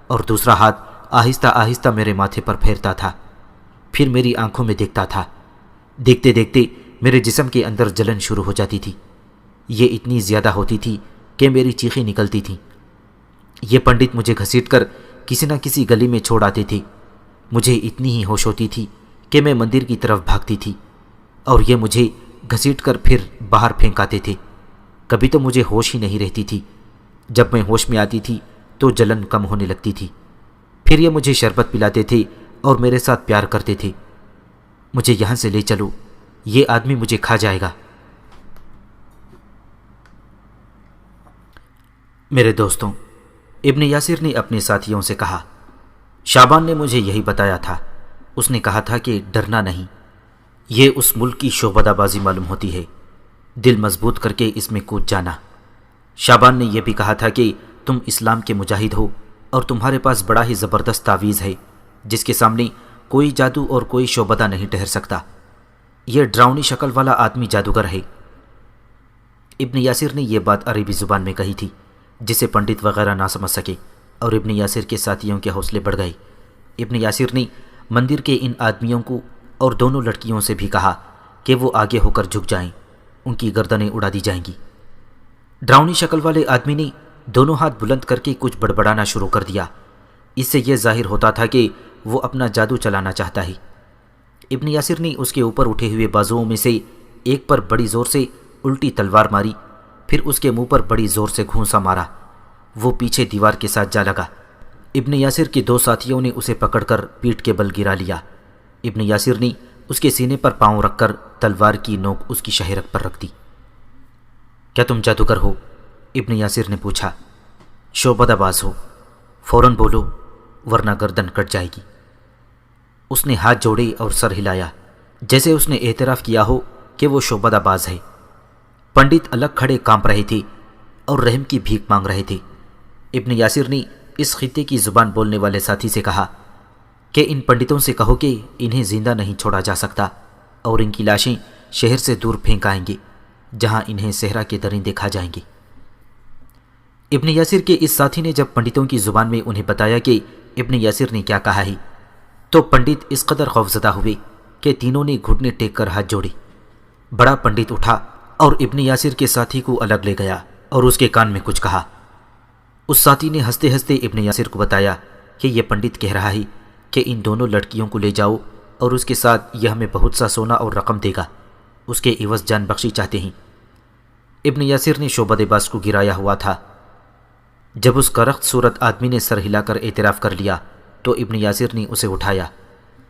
اور دوسرا ہاتھ آہستہ آہستہ میرے ماتھے پر پھیرتا تھا، پھر میری آنکھوں میں دیکھتا تھا۔ دیکھتے دیکھتے میرے جسم کے اندر جلن شروع ہو جاتی تھی۔ یہ اتنی زیادہ ہوتی تھی کہ میری چیخیں نکلتی تھیں۔ یہ پنڈت مجھے گھسیٹ کر کسی نہ کسی گلی میں چھوڑ آتے تھے۔ مجھے اتنی ہی ہوش ہوتی تھی کہ میں مندر کی طرف بھاگتی تھی، اور یہ مجھے گھسیٹ کر پھر باہر پھینکاتے تھے۔ کبھی تو مجھے ہوش ہی نہیں رہتی تھی۔ جب میں ہوش میں آتی تھی تو جلن کم ہونے لگتی تھی۔ پھر یہ مجھے شربت پلاتے تھے اور میرے ساتھ پیار کرتے تھے۔ مجھے یہاں سے لے چلو، یہ آدمی مجھے کھا جائے گا۔ میرے دوستوں، ابن یاسر نے اپنے ساتھیوں سے کہا، شعبان نے مجھے یہی بتایا تھا۔ اس نے کہا تھا کہ ڈرنا نہیں، یہ اس ملک کی شعبدہ بازی معلوم ہوتی ہے، دل مضبوط کر کے اس میں کود جانا۔ شعبان نے یہ بھی کہا تھا کہ تم اسلام کے مجاہد ہو اور تمہارے پاس بڑا ہی زبردست تعویذ ہے جس کے سامنے کوئی جادو اور کوئی شعبدہ نہیں ٹھہر سکتا۔ یہ ڈراؤنی شکل والا آدمی جادوگر ہے۔ ابن یاسر نے یہ بات عربی زبان میں کہی تھی جسے پنڈت وغیرہ نہ سمجھ سکے، اور ابن یاسر کے ساتھیوں کے حوصلے بڑھ گئے۔ ابن یاسر نے مندر کے ان آدمیوں کو اور دونوں لڑکیوں سے بھی کہا کہ وہ آگے ہو کر جھک جائیں، ان کی گردنیں اڑا دی جائیں گی۔ ڈراؤنی شکل والے آدمی نے دونوں ہاتھ بلند کر کے کچھ بڑبڑانا شروع کر دیا۔ اس سے یہ ظاہر ہوتا تھا کہ وہ اپنا جادو چلانا چاہتا ہے۔ ابن یاسر نے اس کے اوپر اٹھے ہوئے بازوؤں میں سے ایک پر بڑی زور سے الٹی تلوار ماری، پھر اس کے منہ پر بڑی زور سے گھونسا مارا۔ وہ پیچھے دیوار کے ساتھ جا لگا۔ ابن یاسر کے 2 ساتھیوں نے اسے پکڑ کر پیٹھ کے بل گرا لیا۔ ابن یاسر نے اس کے سینے پر پاؤں رکھ کر تلوار کی نوک اس کی شہرک پر رکھ دی۔ کیا تم جادوگر ہو؟ ابن یاسر نے پوچھا۔ شعبدہ باز ہو، فوراً بولو ورنہ گردن کٹ جائے گی۔ اس نے ہاتھ جوڑے اور سر ہلایا جیسے اس نے اعتراف کیا ہو کہ وہ شعبدہ باز ہے۔ پنڈت الگ کھڑے کانپ رہے تھے اور رحم کی بھیک مانگ رہے تھے۔ ابن یاسر نے اس خطے کی زبان بولنے والے ساتھی سے کہا کہ ان پنڈتوں سے کہو کہ انہیں زندہ نہیں چھوڑا جا سکتا اور ان کی لاشیں شہر سے دور پھینک آئیں گے جہاں انہیں صحرا کے درندے کھا جائیں گے۔ ابن یاسر کے اس ساتھی نے جب پنڈتوں کی زبان میں انہیں بتایا کہ ابن یاسر نے کیا کہا ہے تو پنڈت اس قدر خوفزدہ ہوئے کہ تینوں نے گھٹنے ٹیک کر ہاتھ جوڑے۔ بڑا پنڈت اٹھا اور ابن یاسر کے ساتھی کو الگ لے گیا اور اس کے کان میں کچھ کہا۔ اس ساتھی نے ہنستے ہنستے ابن یاسر کو بتایا کہ یہ پنڈت کہہ رہا ہے کہ ان دونوں لڑکیوں کو لے جاؤ اور اس کے ساتھ یہ ہمیں بہت سا سونا اور رقم دے گا، اس کے عوض جان بخشی چاہتے ہیں۔ ابن یاسر نے شعبہ باز کو گرایا ہوا تھا۔ جب اس کرخت صورت آدمی نے سر ہلا کر اعتراف کر لیا تو ابن یاسر نے اسے اٹھایا۔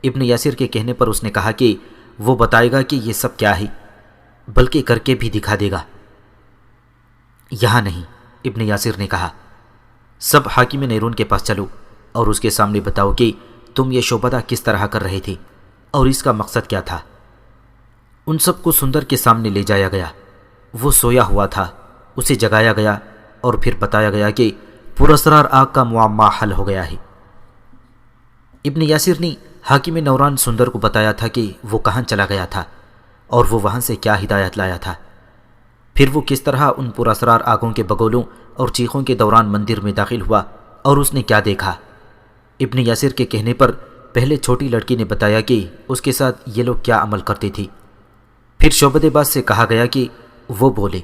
ابن یاسر کے کہنے پر اس نے کہا کہ وہ بتائے گا کہ یہ سب کیا ہے، بلکہ کر کے بھی دکھا دے گا۔ یہاں نہیں، ابن یاسر نے کہا، سب حاکم نیرون کے پاس چلو اور اس کے سامنے بتاؤ کہ تم یہ شعبہ کس طرح کر رہے تھے اور اس کا مقصد کیا تھا۔ ان سب کو سندر کے سامنے لے جایا گیا۔ وہ سویا ہوا تھا، اسے جگایا گیا اور پھر بتایا گیا کہ پراسرار آگ کا معمہ حل ہو گیا ہے۔ ابن یاسر نے حاکم نوران سندر کو بتایا تھا کہ وہ کہاں چلا گیا تھا اور وہ وہاں سے کیا ہدایت لایا تھا، پھر وہ کس طرح ان پراسرار آگوں کے بگولوں اور چیخوں کے دوران مندر میں داخل ہوا اور اس نے کیا دیکھا۔ ابن یاسر کے کہنے پر پہلے چھوٹی لڑکی نے بتایا کہ اس کے ساتھ یہ لوگ کیا عمل کرتے تھے۔ پھر شعبہ باز سے کہا گیا کہ وہ بولے۔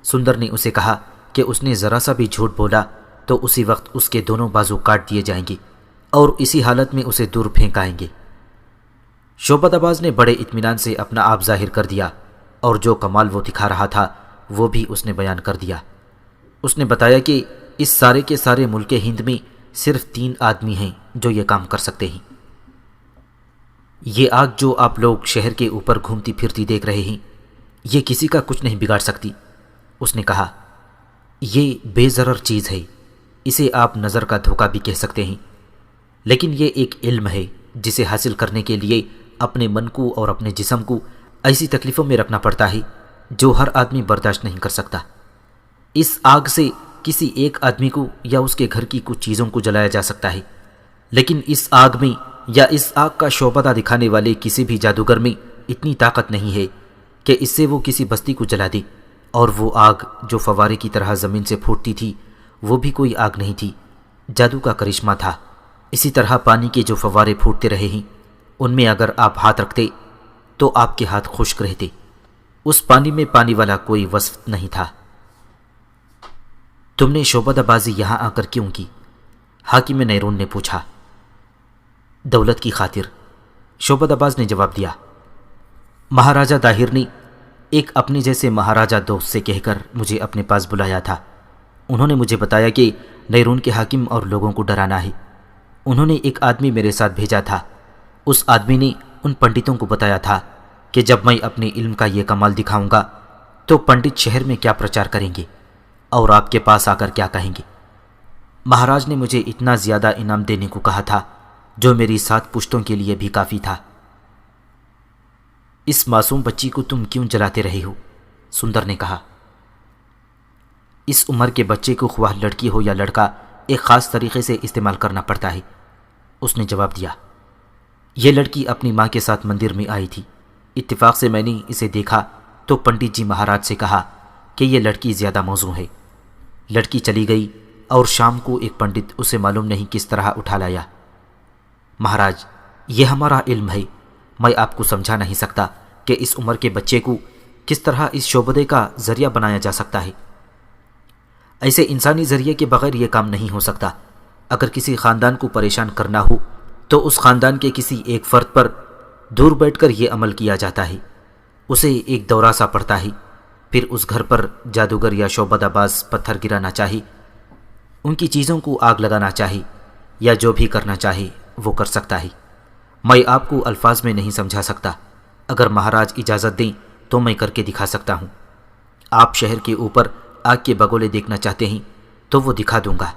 سندر نے اسے کہا کہ اس نے ذرا سا بھی جھوٹ بولا تو اسی وقت اس کے دونوں بازو کاٹ دیے جائیں گے اور اسی حالت میں اسے دور پھینکائیں گے۔ شعبہ باز نے بڑے اطمینان سے اپنا آپ ظاہر کر دیا اور جو کمال وہ دکھا رہا تھا وہ بھی اس نے بیان کر دیا۔ اس نے بتایا کہ اس سارے کے سارے ملک ہند میں صرف 3 آدمی ہیں جو یہ کام کر سکتے ہیں۔ یہ آگ جو آپ لوگ شہر کے اوپر گھومتی پھرتی دیکھ رہے ہیں، یہ کسی کا کچھ نہیں بگاڑ سکتی۔ اس نے کہا، یہ بے ضرر چیز ہے، اسے آپ نظر کا دھوکہ بھی کہہ سکتے ہیں، لیکن یہ ایک علم ہے جسے حاصل کرنے کے لیے اپنے من کو اور اپنے جسم کو ایسی تکلیفوں میں رکھنا پڑتا ہے جو ہر آدمی برداشت نہیں کر سکتا۔ اس آگ سے کسی ایک آدمی کو یا اس کے گھر کی کچھ چیزوں کو جلایا جا سکتا ہے، لیکن اس آگ میں یا اس آگ کا شعبہ دکھانے والے کسی بھی جادوگر میں اتنی طاقت نہیں ہے کہ اس سے وہ کسی بستی کو جلا دے۔ اور وہ آگ جو فوارے کی طرح زمین سے پھوٹتی تھی وہ بھی کوئی آگ نہیں تھی، جادو کا کرشمہ تھا۔ اسی طرح پانی کے جو فوارے پھوٹتے رہے ہیں، ان میں اگر آپ ہاتھ رکھتے تو آپ کے ہاتھ خشک رہتے۔ اس پانی میں پانی والا کوئی وصف نہیں تھا۔ تم نے شعبہ بازی یہاں آ کر کیوں کی؟ حاکم نیرون نے پوچھا۔ دولت کی خاطر، شعبہ باز نے جواب دیا۔ مہاراجہ داہر نے ایک اپنے جیسے مہاراجہ دوست سے کہہ کر مجھے اپنے پاس بلایا تھا۔ انہوں نے مجھے بتایا کہ نیرون کے حاکم اور لوگوں کو ڈرانا ہے۔ انہوں نے ایک آدمی میرے ساتھ بھیجا تھا۔ اس آدمی نے ان پنڈتوں کو بتایا تھا کہ جب میں اپنے علم کا یہ کمال دکھاؤں گا تو پنڈت شہر میں کیا پرچار کریں گے اور آپ کے پاس آ کر کیا کہیں گے۔ مہاراج نے مجھے اتنا زیادہ انعام دینے کو کہا تھا جو میری 7 پشتوں کے لیے بھی کافی تھا۔ اس معصوم بچی کو تم کیوں جلاتے رہے ہو؟ سندر نے کہا۔ اس عمر کے بچے کو خواہ لڑکی ہو یا لڑکا ایک خاص طریقے سے استعمال کرنا پڑتا ہے، اس نے جواب دیا۔ یہ لڑکی اپنی ماں کے ساتھ مندر میں آئی تھی۔ اتفاق سے میں نے اسے دیکھا تو پنڈت جی مہاراج سے کہا کہ یہ لڑکی زیادہ موزوں ہے۔ لڑکی چلی گئی اور شام کو ایک پنڈت اسے معلوم نہیں کس طرح اٹھا لایا۔ مہاراج، یہ ہمارا علم ہے، میں آپ کو سمجھا نہیں سکتا کہ اس عمر کے بچے کو کس طرح اس شعبدے کا ذریعہ بنایا جا سکتا ہے۔ ایسے انسانی ذریعے کے بغیر یہ کام نہیں ہو سکتا۔ اگر کسی خاندان کو پریشان کرنا ہو تو اس خاندان کے کسی ایک فرد پر دور بیٹھ کر یہ عمل کیا جاتا ہے، اسے ایک دورہ سا پڑتا ہے، پھر اس گھر پر جادوگر یا شعبدہ باز پتھر گرانا چاہے، ان کی چیزوں کو آگ لگانا چاہے یا جو بھی کرنا چاہے وہ کر سکتا ہے۔ میں آپ کو الفاظ میں نہیں سمجھا سکتا۔ اگر مہاراج اجازت دیں تو میں کر کے دکھا سکتا ہوں۔ آپ شہر کے اوپر آگ کے بگولے دیکھنا چاہتے ہیں تو وہ دکھا دوں گا۔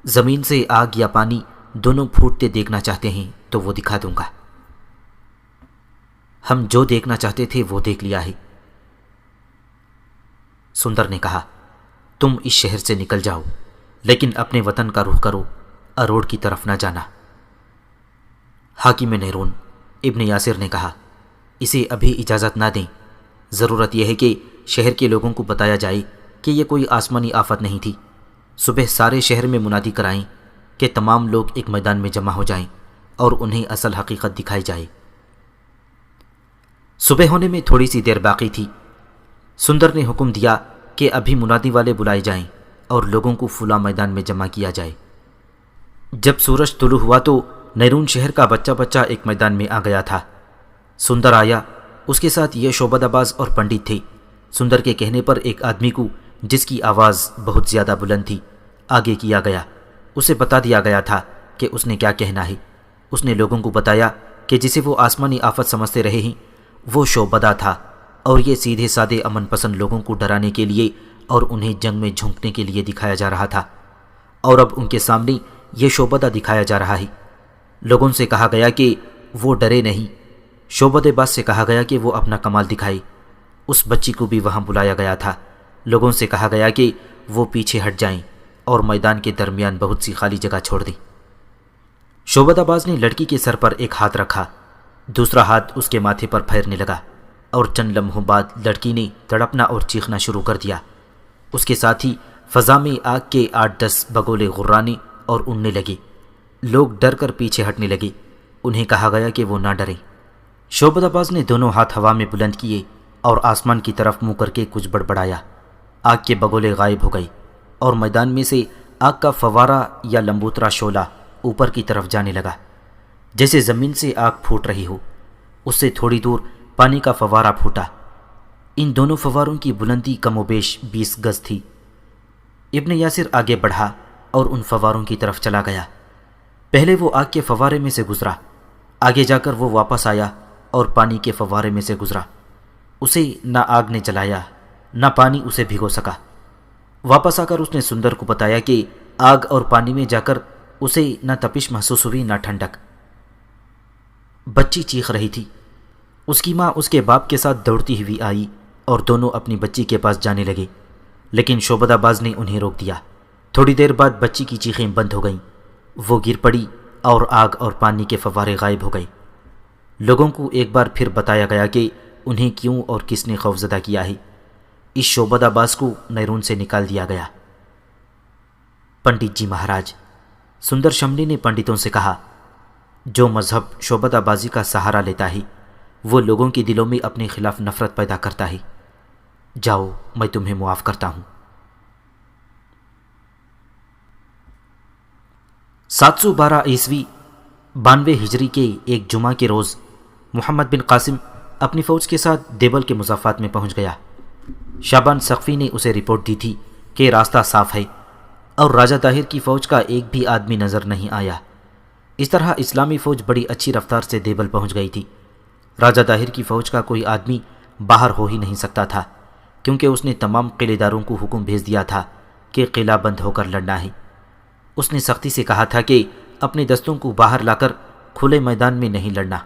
زمین سے آگ یا پانی دونوں پھوٹتے دیکھنا چاہتے ہیں تو وہ دکھا دوں گا۔ ہم جو دیکھنا چاہتے تھے وہ دیکھ لیا ہے۔ سندر نے کہا، تم اس شہر سے نکل جاؤ، لیکن اپنے وطن کا رخ کرو، اروڑ کی طرف نہ جانا۔ حاکم نیرون ابن یاسر نے کہا، اسے ابھی اجازت نہ دیں۔ ضرورت یہ ہے کہ شہر کے لوگوں کو بتایا جائے کہ یہ کوئی آسمانی آفت نہیں تھی۔ صبح سارے شہر میں منادی کرائیں کہ تمام لوگ ایک میدان میں جمع ہو جائیں اور انہیں اصل حقیقت دکھائی جائے۔ صبح ہونے میں تھوڑی سی دیر باقی تھی۔ سندر نے حکم دیا کہ ابھی منادی والے بلائے جائیں اور لوگوں کو فلاں میدان میں جمع کیا جائے۔ جب سورج طلوع ہوا تو نیرون شہر کا بچہ بچہ ایک میدان میں آ گیا تھا۔ سندر آیا، اس کے ساتھ یہ شعبدہ باز اور پنڈت تھے۔ سندر کے کہنے پر ایک آدمی کو جس کی آواز بہت زیادہ بلند تھی آگے کیا گیا۔ اسے بتا دیا گیا تھا کہ اس نے کیا کہنا ہے۔ اس نے لوگوں کو بتایا کہ جسے وہ آسمانی آفت سمجھتے رہے ہیں وہ شعبدہ تھا، اور یہ سیدھے سادے امن پسند لوگوں کو ڈرانے کے لیے اور انہیں جنگ میں جھونکنے کے لیے دکھایا جا رہا تھا، اور اب ان کے سامنے یہ شعبدہ دکھایا جا رہا ہے۔ لوگوں سے کہا گیا کہ وہ ڈرے نہیں۔ شعبدے باز سے کہا گیا کہ وہ اپنا کمال دکھائے۔ اس بچی کو بھی وہاں بلایا گیا تھا۔ لوگوں سے کہا گیا کہ وہ پیچھے ہٹ جائیں اور میدان کے درمیان بہت سی خالی جگہ چھوڑ دیں۔ شعبدہ باز نے لڑکی کے سر پر ایک ہاتھ رکھا، دوسرا ہاتھ اس کے ماتھے پر پھیرنے لگا، اور چند لمحوں بعد لڑکی نے تڑپنا اور چیخنا شروع کر دیا۔ اس کے ساتھ ہی فضا میں آگ کے 8-10 بگولے غرانے اور اڑنے لگے۔ لوگ ڈر کر پیچھے ہٹنے لگے۔ انہیں کہا گیا کہ وہ نہ ڈریں۔ شعبدہ باز نے دونوں ہاتھ ہوا میں بلند کیے اور آسمان کی طرف منہ کر کے کچھ بڑبڑایا۔ آگ کے بگولے غائب ہو گئے اور میدان میں سے آگ کا فوارہ یا لمبوترا شعلہ اوپر کی طرف جانے لگا، جیسے زمین سے آگ پھوٹ رہی ہو۔ اس سے تھوڑی دور پانی کا فوارہ پھوٹا۔ ان دونوں فواروں کی بلندی کم و بیش 20 گز تھی۔ ابن یاسر آگے بڑھا اور ان فواروں کی طرف چلا گیا۔ پہلے وہ آگ کے فوارے میں سے گزرا، آگے جا کر وہ واپس آیا اور پانی کے فوارے میں سے گزرا۔ اسے نہ آگ نے جلایا نہ پانی اسے بھگو سکا۔ واپس آ کر اس نے سندر کو بتایا کہ آگ اور پانی میں جا کر اسے نہ تپش محسوس ہوئی نہ ٹھنڈک۔ بچی چیخ رہی تھی۔ اس کی ماں اس کے باپ کے ساتھ دوڑتی ہوئی آئی اور دونوں اپنی بچی کے پاس جانے لگے، لیکن شعبدہ باز نے انہیں روک دیا۔ تھوڑی دیر بعد بچی کی چیخیں بند ہو گئیں، وہ گر پڑی اور آگ اور پانی کے فوارے غائب ہو گئے۔ لوگوں کو ایک بار پھر بتایا گیا کہ انہیں کیوں اور کس نے خوفزدہ کیا ہے۔ اس شعبدہ باز کو نیرون سے نکال دیا گیا۔ پنڈت جی مہاراج، سندر شملی نے پنڈتوں سے کہا، جو مذہب شعبدہ بازی کا سہارا لیتا ہے وہ لوگوں کے دلوں میں اپنے خلاف نفرت پیدا کرتا ہے۔ جاؤ، میں تمہیں معاف کرتا ہوں۔ 712 عیسوی 92 ہجری کے ایک جمعہ کے روز محمد بن قاسم اپنی فوج کے ساتھ دیبل کے مضافات میں پہنچ گیا۔ شعبان سقفی نے اسے رپورٹ دی تھی کہ راستہ صاف ہے اور راجہ طاہر کی فوج کا ایک بھی آدمی نظر نہیں آیا۔ اس طرح اسلامی فوج بڑی اچھی رفتار سے دیبل پہنچ گئی تھی۔ راجہ طاہر کی فوج کا کوئی آدمی باہر ہو ہی نہیں سکتا تھا، کیونکہ اس نے تمام قلعے داروں کو حکم بھیج دیا تھا کہ قلعہ بند ہو کر لڑنا ہے۔ اس نے سختی سے کہا تھا کہ اپنے دستوں کو باہر لا کر کھلے میدان میں نہیں لڑنا۔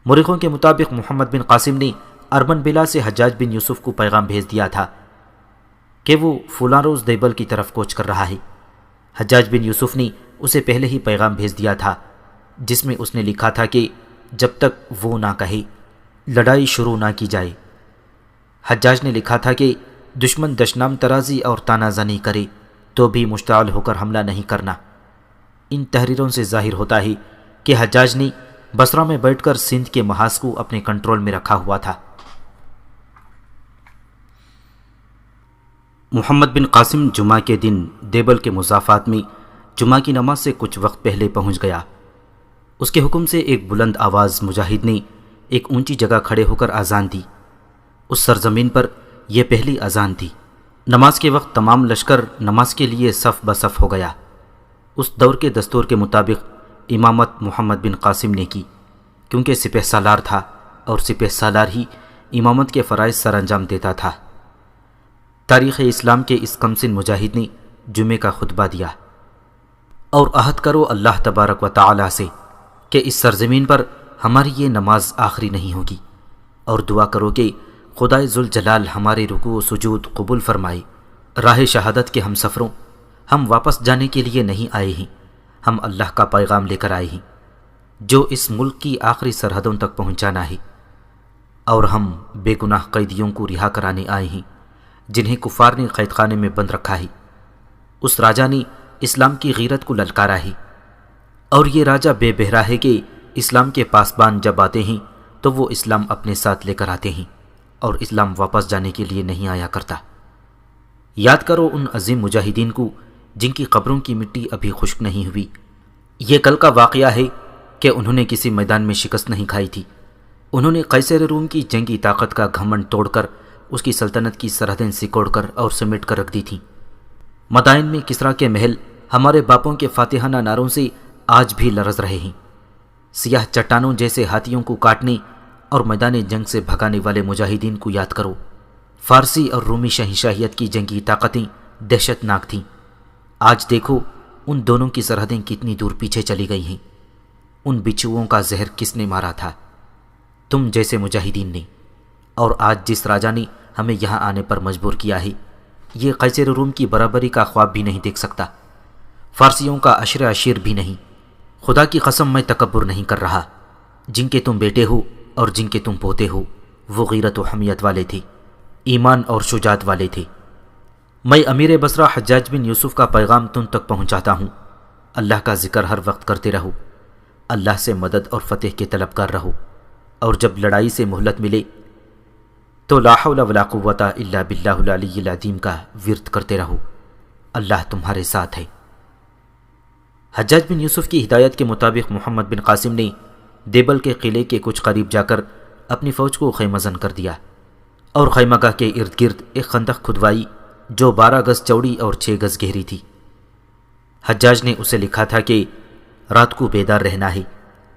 مورخوں کے مطابق محمد بن قاسم نے ارمن بلا سے حجاج بن یوسف کو پیغام بھیج دیا تھا کہ وہ فلاں روز دیبل کی طرف کوچ کر رہا ہے۔ حجاج بن یوسف نے اسے پہلے ہی پیغام بھیج دیا تھا، جس میں اس نے لکھا تھا کہ جب تک وہ نہ کہے لڑائی شروع نہ کی جائے۔ حجاج نے لکھا تھا کہ دشمن دشنام ترازی اور تانہ زنی کرے تو بھی مشتعل ہو کر حملہ نہیں کرنا۔ ان تحریروں سے ظاہر ہوتا ہے کہ حجاج نے بصرہ میں بیٹھ کر سندھ کے محاذ کو اپنے کنٹرول میں رکھا ہوا تھا۔ محمد بن قاسم جمعہ کے دن دیبل کے مضافات میں جمعہ کی نماز سے کچھ وقت پہلے پہنچ گیا۔ اس کے حکم سے ایک بلند آواز مجاہد نے ایک اونچی جگہ کھڑے ہو کر اذان دی۔ اس سرزمین پر یہ پہلی اذان تھی۔ نماز کے وقت تمام لشکر نماز کے لیے صف بصف ہو گیا۔ اس دور کے دستور کے مطابق امامت محمد بن قاسم نے کی، کیونکہ سپہ سالار تھا اور سپہ سالار ہی امامت کے فرائض سر انجام دیتا تھا۔ تاریخ اسلام کے اس کمسن مجاہد نے جمعے کا خطبہ دیا، اور عہد کرو اللہ تبارک و تعالی سے کہ اس سرزمین پر ہماری یہ نماز آخری نہیں ہوگی، اور دعا کرو کہ خدائے ذوالجلال ہمارے رکوع و سجود قبول فرمائے۔ راہ شہادت کے ہم سفروں، ہم واپس جانے کے لیے نہیں آئے ہیں، ہم اللہ کا پیغام لے کر آئے ہیں جو اس ملک کی آخری سرحدوں تک پہنچانا ہے، اور ہم بے گناہ قیدیوں کو رہا کرانے آئے ہیں جنہیں کفار نے قید خانے میں بند رکھا ہے۔ اس راجا نے اسلام کی غیرت کو للکارا ہے، اور یہ راجہ بے بہرا ہے کہ اسلام کے پاسبان جب آتے ہیں تو وہ اسلام اپنے ساتھ لے کر آتے ہیں اور اسلام واپس جانے کے لیے نہیں آیا کرتا۔ یاد کرو ان عظیم مجاہدین کو جن کی قبروں کی مٹی ابھی خشک نہیں ہوئی۔ یہ کل کا واقعہ ہے کہ انہوں نے کسی میدان میں شکست نہیں کھائی تھی۔ انہوں نے قیصر روم کی جنگی طاقت کا گھمنڈ توڑ کر اس کی سلطنت کی سرحدیں سکوڑ کر اور سمیٹ کر رکھ دی تھیں۔ مدائن میں کسریٰ کے محل ہمارے باپوں کے فاتحانہ نعروں سے آج بھی لرز رہے ہیں۔ سیاہ چٹانوں جیسے ہاتھیوں کو کاٹنے اور میدان جنگ سے بھگانے والے مجاہدین کو یاد کرو۔ فارسی اور رومی شہنشاہیت کی جنگی طاقتیں دہشت ناک تھیں۔ آج دیکھو ان دونوں کی سرحدیں کتنی دور پیچھے چلی گئی ہیں۔ ان بچھوؤں کا زہر کس نے مارا تھا؟ تم جیسے مجاہدین نے۔ اور آج جس راجہ نے ہمیں یہاں آنے پر مجبور کیا ہے، یہ قیصر روم کی برابری کا خواب بھی نہیں دیکھ سکتا، فارسیوں کا عشر عشیر بھی نہیں۔ خدا کی قسم میں تکبر نہیں کر رہا۔ جن کے تم بیٹے ہو اور جن کے تم پوتے ہو وہ غیرت و حمیت والے تھے، ایمان اور شجاعت والے تھے۔ میں امیر بصرہ حجاج بن یوسف کا پیغام تم تک پہنچاتا ہوں۔ اللہ کا ذکر ہر وقت کرتے رہو، اللہ سے مدد اور فتح کے طلبگار رہو، اور جب لڑائی سے مہلت ملے تو لا حول ولا قوت الا باللہ العلی العظیم کا ورد کرتے رہو، اللہ تمہارے ساتھ ہے۔ حجاج بن یوسف کی ہدایت کے مطابق محمد بن قاسم نے دیبل کے قلعے کے کچھ قریب جا کر اپنی فوج کو خیمہ زن کر دیا اور خیمہ گاہ کے ارد گرد ایک خندق کھدوائی جو 12 گز چوڑی اور 6 گز گہری تھی۔ حجاج نے اسے لکھا تھا کہ رات کو بیدار رہنا ہے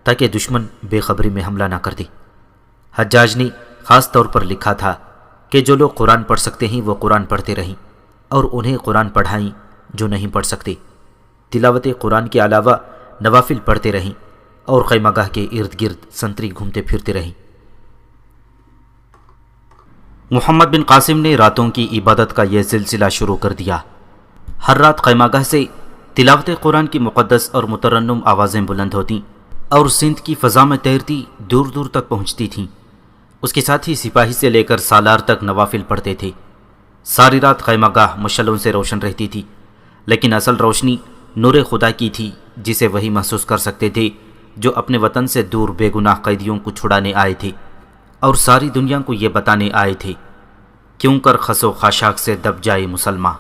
تاکہ دشمن بے خبری میں حملہ نہ کر دے۔ حجاج نے خاص طور پر لکھا تھا کہ جو لوگ قرآن پڑھ سکتے ہیں وہ قرآن پڑھتے رہیں اور انہیں قرآن پڑھائیں جو نہیں پڑھ سکتے۔ تلاوت قرآن کے علاوہ نوافل پڑھتے رہیں اور خیمہ گاہ کے ارد گرد سنتری گھومتے پھرتے رہیں۔ محمد بن قاسم نے راتوں کی عبادت کا یہ سلسلہ شروع کر دیا۔ ہر رات خیمہ گاہ سے تلاوت قرآن کی مقدس اور مترنم آوازیں بلند ہوتیں اور سندھ کی فضا میں تیرتی دور دور تک پہنچتی تھیں۔ اس کے ساتھ ہی سپاہی سے لے کر سالار تک نوافل پڑھتے تھے۔ ساری رات خیمہ گاہ مشعلوں سے روشن رہتی تھی، لیکن اصل روشنی نور خدا کی تھی جسے وہی محسوس کر سکتے تھے جو اپنے وطن سے دور بے گناہ قیدیوں کو چھڑانے آئے تھے اور ساری دنیا کو یہ بتانے آئے تھے کیوں کر خس و خاشاک سے دب جائے مسلمان۔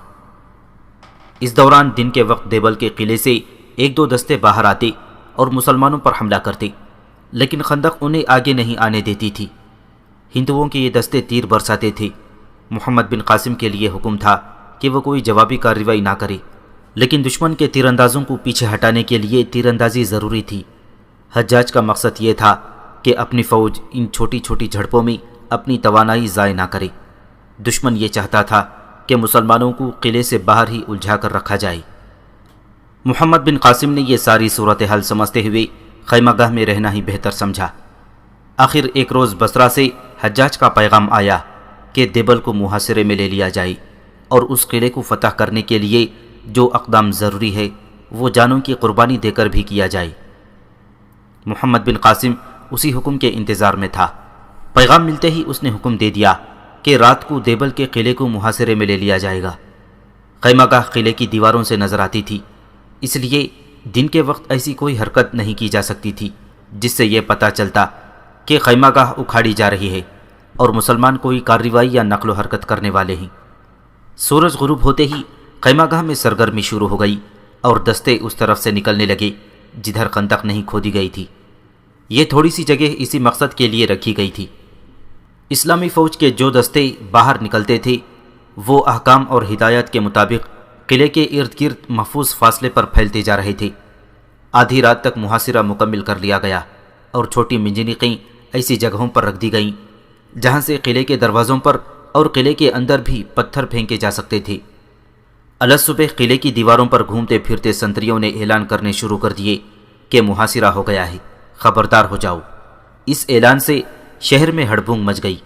اس دوران دن کے وقت دیبل کے قلعے سے 1-2 دستے باہر آتے اور مسلمانوں پر حملہ کرتے، لیکن خندق انہیں آگے نہیں آنے دیتی تھی۔ ہندوؤں کے یہ دستے تیر برساتے تھے۔ محمد بن قاسم کے لیے حکم تھا کہ وہ کوئی جوابی کارروائی نہ کرے، لیکن دشمن کے تیر اندازوں کو پیچھے ہٹانے کے لیے تیر اندازی ضروری تھی۔ حجاج کا مقصد یہ تھا کہ اپنی فوج ان چھوٹی چھوٹی جھڑپوں میں اپنی توانائی ضائع نہ کرے۔ دشمن یہ چاہتا تھا کہ مسلمانوں کو قلعے سے باہر ہی الجھا کر رکھا جائے۔ محمد بن قاسم نے یہ ساری صورتحال سمجھتے ہوئے خیمہ گاہ میں رہنا ہی بہتر سمجھا۔ آخر ایک روز بصرہ سے حجاج کا پیغام آیا کہ دیبل کو محاصرے میں لے لیا جائے اور اس قلعے کو فتح کرنے کے لیے جو اقدام ضروری ہے وہ جانوں کی قربانی دے کر بھی کیا جائے۔ محمد بن قاسم اسی حکم کے انتظار میں تھا۔ پیغام ملتے ہی اس نے حکم دے دیا کہ رات کو دیبل کے قلعے کو محاصرے میں لے لیا جائے گا۔ خیمہ گاہ قلعے کی دیواروں سے نظر آتی تھی، اس لیے دن کے وقت ایسی کوئی حرکت نہیں کی جا سکتی تھی جس سے یہ پتہ چلتا کہ خیمہ گاہ اکھاڑی جا رہی ہے اور مسلمان کوئی کارروائی یا نقل و حرکت کرنے والے ہیں۔ سورج غروب ہوتے ہی خیمہ گاہ میں سرگرمی شروع ہو گئی اور دستے اس طرف سے نکلنے لگے جدھر خندق نہیں کھودی گئی تھی۔ یہ تھوڑی سی جگہ اسی مقصد کے لیے رکھی گئی تھی۔ اسلامی فوج کے جو دستے باہر نکلتے تھے وہ احکام اور ہدایت کے مطابق قلعے کے ارد گرد محفوظ فاصلے پر پھیلتے جا رہے تھے۔ آدھی رات تک محاصرہ مکمل کر لیا گیا اور چھوٹی منجنیقیں ایسی جگہوں پر رکھ دی گئیں جہاں سے قلعے کے دروازوں پر اور قلعے کے اندر بھی پتھر پھینکے جا سکتے تھے۔ الصبح قلعے کی دیواروں پر گھومتے پھرتے سنتریوں نے اعلان کرنے شروع کر دیے کہ محاصرہ ہو گیا ہے، خبردار ہو جاؤ۔ اس اعلان سے شہر میں ہڑبونگ مچ گئی۔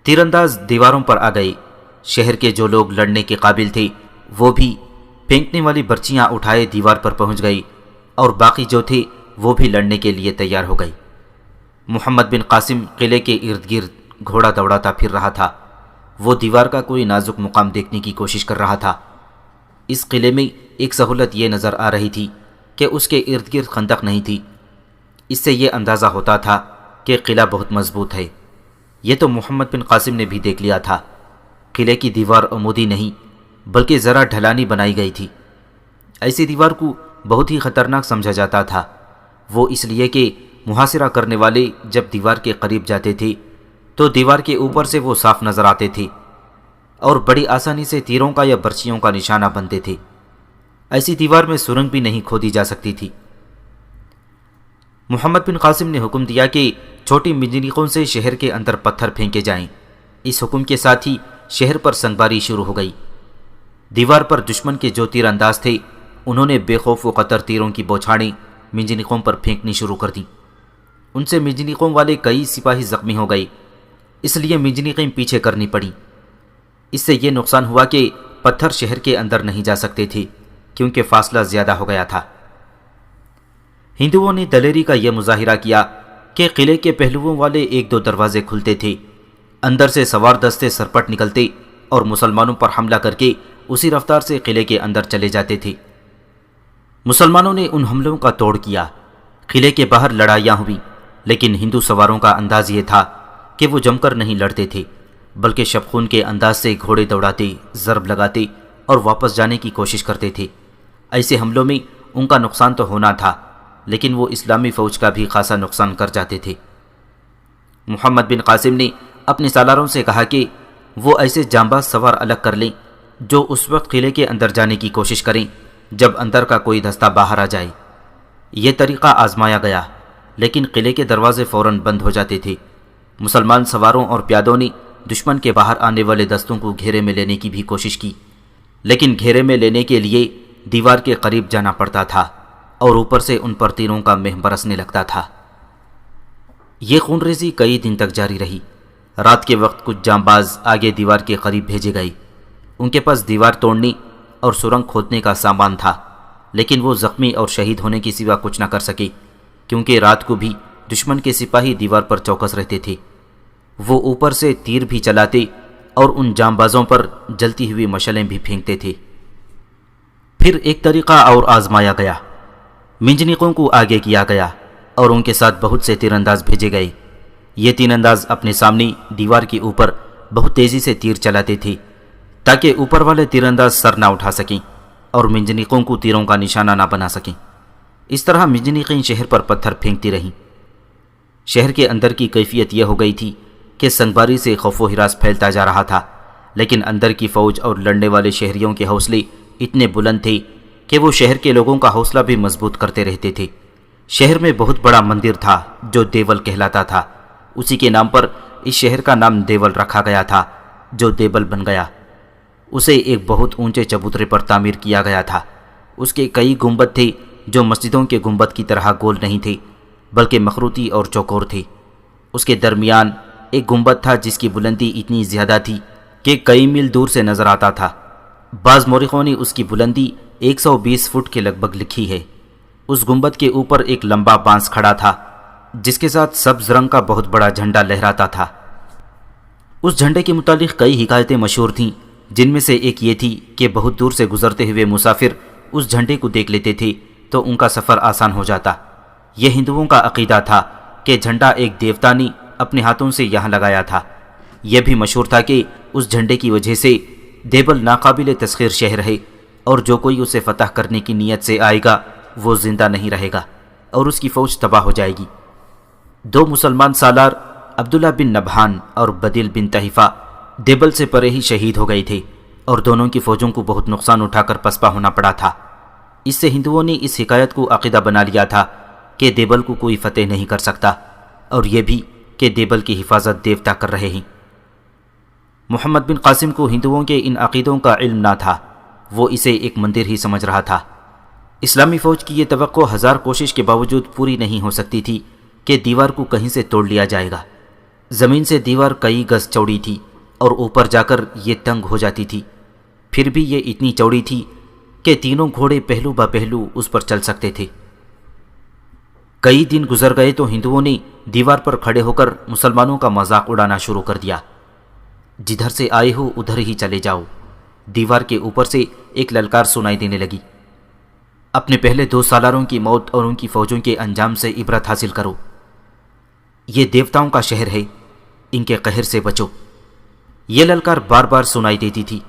تیر انداز دیواروں پر آ گئے۔ شہر کے جو لوگ لڑنے کے قابل تھے وہ بھی پھینکنے والی برچیاں اٹھائے دیوار پر پہنچ گئی اور باقی جو تھے وہ بھی لڑنے کے لیے تیار ہو گئے۔ محمد بن قاسم قلعے کے ارد گرد گھوڑا دوڑاتا پھر رہا تھا۔ وہ دیوار کا کوئی نازک مقام دیکھنے کی کوشش کر رہا تھا۔ اس قلعے میں ایک سہولت یہ نظر آ رہی تھی کہ اس کے ارد گرد خندق نہیں تھی۔ اس سے یہ اندازہ ہوتا تھا کہ قلعہ بہت مضبوط ہے۔ یہ تو محمد بن قاسم نے بھی دیکھ لیا تھا۔ قلعے کی دیوار عمودی نہیں بلکہ ذرا ڈھلانی بنائی گئی تھی۔ ایسی دیوار کو بہت ہی خطرناک سمجھا جاتا تھا، وہ اس لیے کہ محاصرہ کرنے والے جب دیوار کے قریب جاتے تھے تو دیوار کے اوپر سے وہ صاف نظر آتے تھے اور بڑی آسانی سے تیروں کا یا برچیوں کا نشانہ بنتے تھے۔ ایسی دیوار میں سرنگ بھی نہیں کھودی جا سکتی تھی۔ محمد بن قاسم نے حکم دیا کہ چھوٹی منجنیقوں سے شہر کے اندر پتھر پھینکے جائیں۔ اس حکم کے ساتھ ہی شہر پر سنگباری شروع ہو گئی۔ دیوار پر دشمن کے جو تیر انداز تھے انہوں نے بے خوف و قطر تیروں کی بوچھاڑیں منجنیقوں پر پھینکنی شروع کر دیں۔ ان سے منجنیقوں والے کئی سپاہی زخمی ہو گئے، اس لیے منجنیقیں پیچھے کرنی پڑیں۔ اس سے یہ نقصان ہوا کہ پتھر شہر کے اندر نہیں جا سکتے تھے کیونکہ فاصلہ زیادہ ہو گیا تھا۔ ہندوؤں نے دلیری کا یہ مظاہرہ کیا کہ قلعے کے پہلوؤں والے ایک دو دروازے کھلتے تھے، اندر سے سوار دستے سرپٹ نکلتے اور مسلمانوں پر حملہ کر کے اسی رفتار سے قلعے کے اندر چلے جاتے تھے۔ مسلمانوں نے ان حملوں کا توڑ کیا۔ قلعے کے باہر لڑائیاں ہوئی، لیکن ہندو سواروں کا انداز یہ تھا کہ وہ جم کر نہیں لڑتے تھے بلکہ شبخون کے انداز سے گھوڑے دوڑاتے، ضرب لگاتے اور واپس جانے کی کوشش کرتے تھے۔ ایسے حملوں میں ان کا نقصان تو ہونا تھا، لیکن وہ اسلامی فوج کا بھی خاصا نقصان کر جاتے تھے۔ محمد بن قاسم نے اپنے سالاروں سے کہا کہ وہ ایسے جانباز سوار الگ کر لیں جو اس وقت قلعے کے اندر جانے کی کوشش کریں جب اندر کا کوئی دستہ باہر آ جائے۔ یہ طریقہ آزمایا گیا، لیکن قلعے کے دروازے فوراً بند ہو جاتے تھے۔ مسلمان سواروں اور پیادوں نے دشمن کے باہر آنے والے دستوں کو گھیرے میں لینے کی بھی کوشش کی، لیکن گھیرے میں لینے کے لیے دیوار کے قریب جانا پڑتا تھا اور اوپر سے ان پر تیروں کا مہ برسنے لگتا تھا۔ یہ خون ریزی کئی دن تک جاری رہی۔ رات کے وقت کچھ جانباز آگے دیوار کے قریب بھیجے گئے۔ ان کے پاس دیوار توڑنے اور سرنگ کھودنے کا سامان تھا، لیکن وہ زخمی اور شہید ہونے کی سوا کچھ نہ کر سکے کیونکہ رات کو بھی دشمن کے سپاہی دیوار پر چوکس رہتے تھے۔ وہ اوپر سے تیر بھی چلاتے اور ان جانبازوں پر جلتی ہوئی مشعلیں بھی پھینکتے تھے۔ پھر ایک طریقہ اور آزمایا گیا۔ منجنیقوں کو آگے کیا گیا اور ان کے ساتھ بہت سے تیر انداز بھیجے گئے۔ یہ تیر انداز اپنے سامنے دیوار کے اوپر بہت تیزی سے تیر چلاتے تھے تاکہ اوپر والے تیر انداز سر نہ اٹھا سکیں اور منجنیقوں کو تیروں کا نشانہ نہ بنا سکیں۔ اس طرح منجنیقیں شہر پر پتھر پھینکتی رہیں۔ شہر کے اندر کی کیفیت یہ ہو گئی تھی کہ سنگباری سے خوف و ہراس پھیلتا جا رہا تھا، لیکن اندر کی فوج اور لڑنے والے شہریوں کے حوصلے اتنے بلند تھے کہ وہ شہر کے لوگوں کا حوصلہ بھی مضبوط کرتے رہتے تھے۔ شہر میں بہت بڑا مندر تھا جو دیول کہلاتا تھا۔ اسی کے نام پر اس شہر کا نام دیول رکھا گیا تھا جو دیبل بن گیا۔ اسے ایک بہت اونچے چبوترے پر تعمیر کیا گیا تھا۔ اس کے کئی گنبد تھے جو مسجدوں کے گنبد کی طرح گول نہیں تھے بلکہ مخروطی اور چوکور تھے۔ اس کے درمیان ایک گنبد تھا جس کی بلندی اتنی زیادہ تھی کہ کئی میل دور سے نظر آتا تھا۔ بعض مورخوں نے اس کی بلندی 120 فٹ کے لگ بھگ لکھی ہے۔ اس گنبد کے اوپر ایک لمبا بانس کھڑا تھا جس کے ساتھ سبز رنگ کا بہت بڑا جھنڈا لہراتا تھا۔ اس جھنڈے کے متعلق کئی حکایتیں مشہور تھیں، جن میں سے ایک یہ تھی کہ بہت دور سے گزرتے ہوئے مسافر اس جھنڈے کو دیکھ لیتے تھے تو ان کا سفر آسان ہو جاتا۔ یہ ہندوؤں کا عقیدہ تھا کہ جھنڈا ایک دیوتا نے اپنے ہاتھوں سے یہاں لگایا تھا۔ یہ بھی مشہور تھا کہ اس جھنڈے کی وجہ سے دیبل ناقابل تسخیر شہر ہے اور جو کوئی اسے فتح کرنے کی نیت سے آئے گا وہ زندہ نہیں رہے گا اور اس کی فوج تباہ ہو جائے گی۔ دو مسلمان سالار عبداللہ بن نبہان اور بدیل بن تحیفہ دیبل سے پرے ہی شہید ہو گئے تھے اور دونوں کی فوجوں کو بہت نقصان اٹھا کر پسپا ہونا پڑا تھا۔ اس سے ہندوؤں نے اس حکایت کو عقیدہ بنا لیا تھا کہ دیبل کو کوئی فتح نہیں کر سکتا، اور یہ بھی کہ دیبل کی حفاظت دیوتا کر رہے ہیں۔ محمد بن قاسم کو ہندوؤں کے ان عقیدوں کا علم نہ تھا، وہ اسے ایک مندر ہی سمجھ رہا تھا۔ اسلامی فوج کی یہ توقع ہزار کوشش کے باوجود پوری نہیں ہو سکتی تھی کہ دیوار کو کہیں سے توڑ لیا جائے گا۔ زمین سے دیوار کئی گز چوڑی تھی اور اوپر جا کر یہ تنگ ہو جاتی تھی، پھر بھی یہ اتنی چوڑی تھی کہ تینوں گھوڑے پہلو با پہلو اس پر چل سکتے تھے۔ کئی دن گزر گئے تو ہندوؤں نے دیوار پر کھڑے ہو کر مسلمانوں کا مذاق اڑانا شروع کر دیا۔ جدھر سے آئے ہو ادھر ہی چلے جاؤ، دیوار کے اوپر سے ایک للکار سنائی دینے لگی۔ اپنے پہلے 2 سالاروں کی موت اور ان کی فوجوں کے انجام سے عبرت حاصل کرو۔ یہ دیوتاؤں کا شہر ہے، ان کے قہر سے بچو۔ یہ للکار بار بار سنائی دیتی تھی۔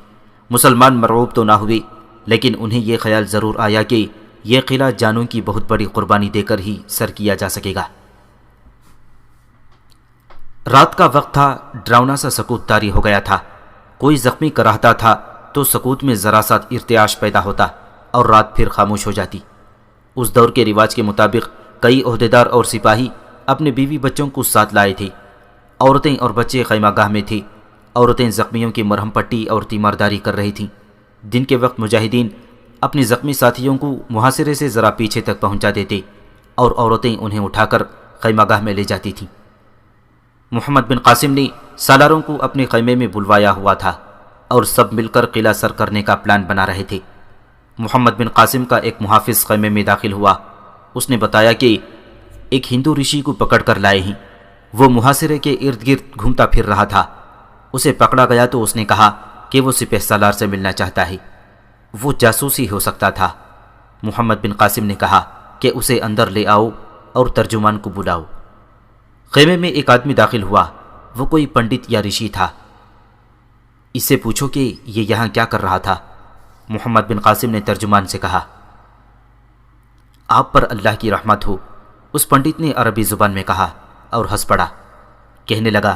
مسلمان مرعوب تو نہ ہوئے، لیکن انہیں یہ خیال ضرور آیا کہ یہ قلعہ جانوں کی بہت بڑی قربانی دے کر ہی سر کیا جا سکے گا۔ رات کا وقت تھا، ڈراؤنا سا سکوت طاری ہو گیا تھا۔ کوئی زخمی کراہتا تھا تو سکوت میں ذرا سا ارتعاش پیدا ہوتا اور رات پھر خاموش ہو جاتی۔ اس دور کے رواج کے مطابق کئی عہدیدار اور سپاہی اپنے بیوی بچوں کو ساتھ لائے تھے۔ عورتیں اور بچے خیمہ گاہ میں تھے۔ عورتیں زخمیوں کی مرہم پٹی اور تیمارداری کر رہی تھیں۔ دن کے وقت مجاہدین اپنے زخمی ساتھیوں کو محاصرے سے ذرا پیچھے تک پہنچا دیتے اور عورتیں انہیں اٹھا کر خیمہ گاہ میں لے جاتی تھیں۔ محمد بن قاسم نے سالاروں کو اپنے خیمے میں بلوایا ہوا تھا اور سب مل کر قلعہ سر کرنے کا پلان بنا رہے تھے۔ محمد بن قاسم کا ایک محافظ خیمے میں داخل ہوا۔ اس نے بتایا کہ ایک ہندو رشی کو پکڑ کر لائے ہیں۔ وہ محاصرے کے ارد گرد گھومتا پھر رہا تھا۔ اسے پکڑا گیا تو اس نے کہا کہ وہ سپہ سالار سے ملنا چاہتا ہے۔ وہ جاسوسی ہو سکتا تھا۔ محمد بن قاسم نے کہا کہ اسے اندر لے آؤ اور ترجمان کو بلاؤ۔ خیمے میں ایک آدمی داخل ہوا۔ وہ کوئی پنڈت یا رشی تھا۔ اس سے پوچھو کہ یہ یہاں کیا کر رہا تھا۔ محمد بن قاسم نے ترجمان سے کہا، آپ پر اللہ کی رحمت ہو۔ اس پنڈت نے عربی زبان میں کہا اور ہنس پڑا۔ کہنے لگا،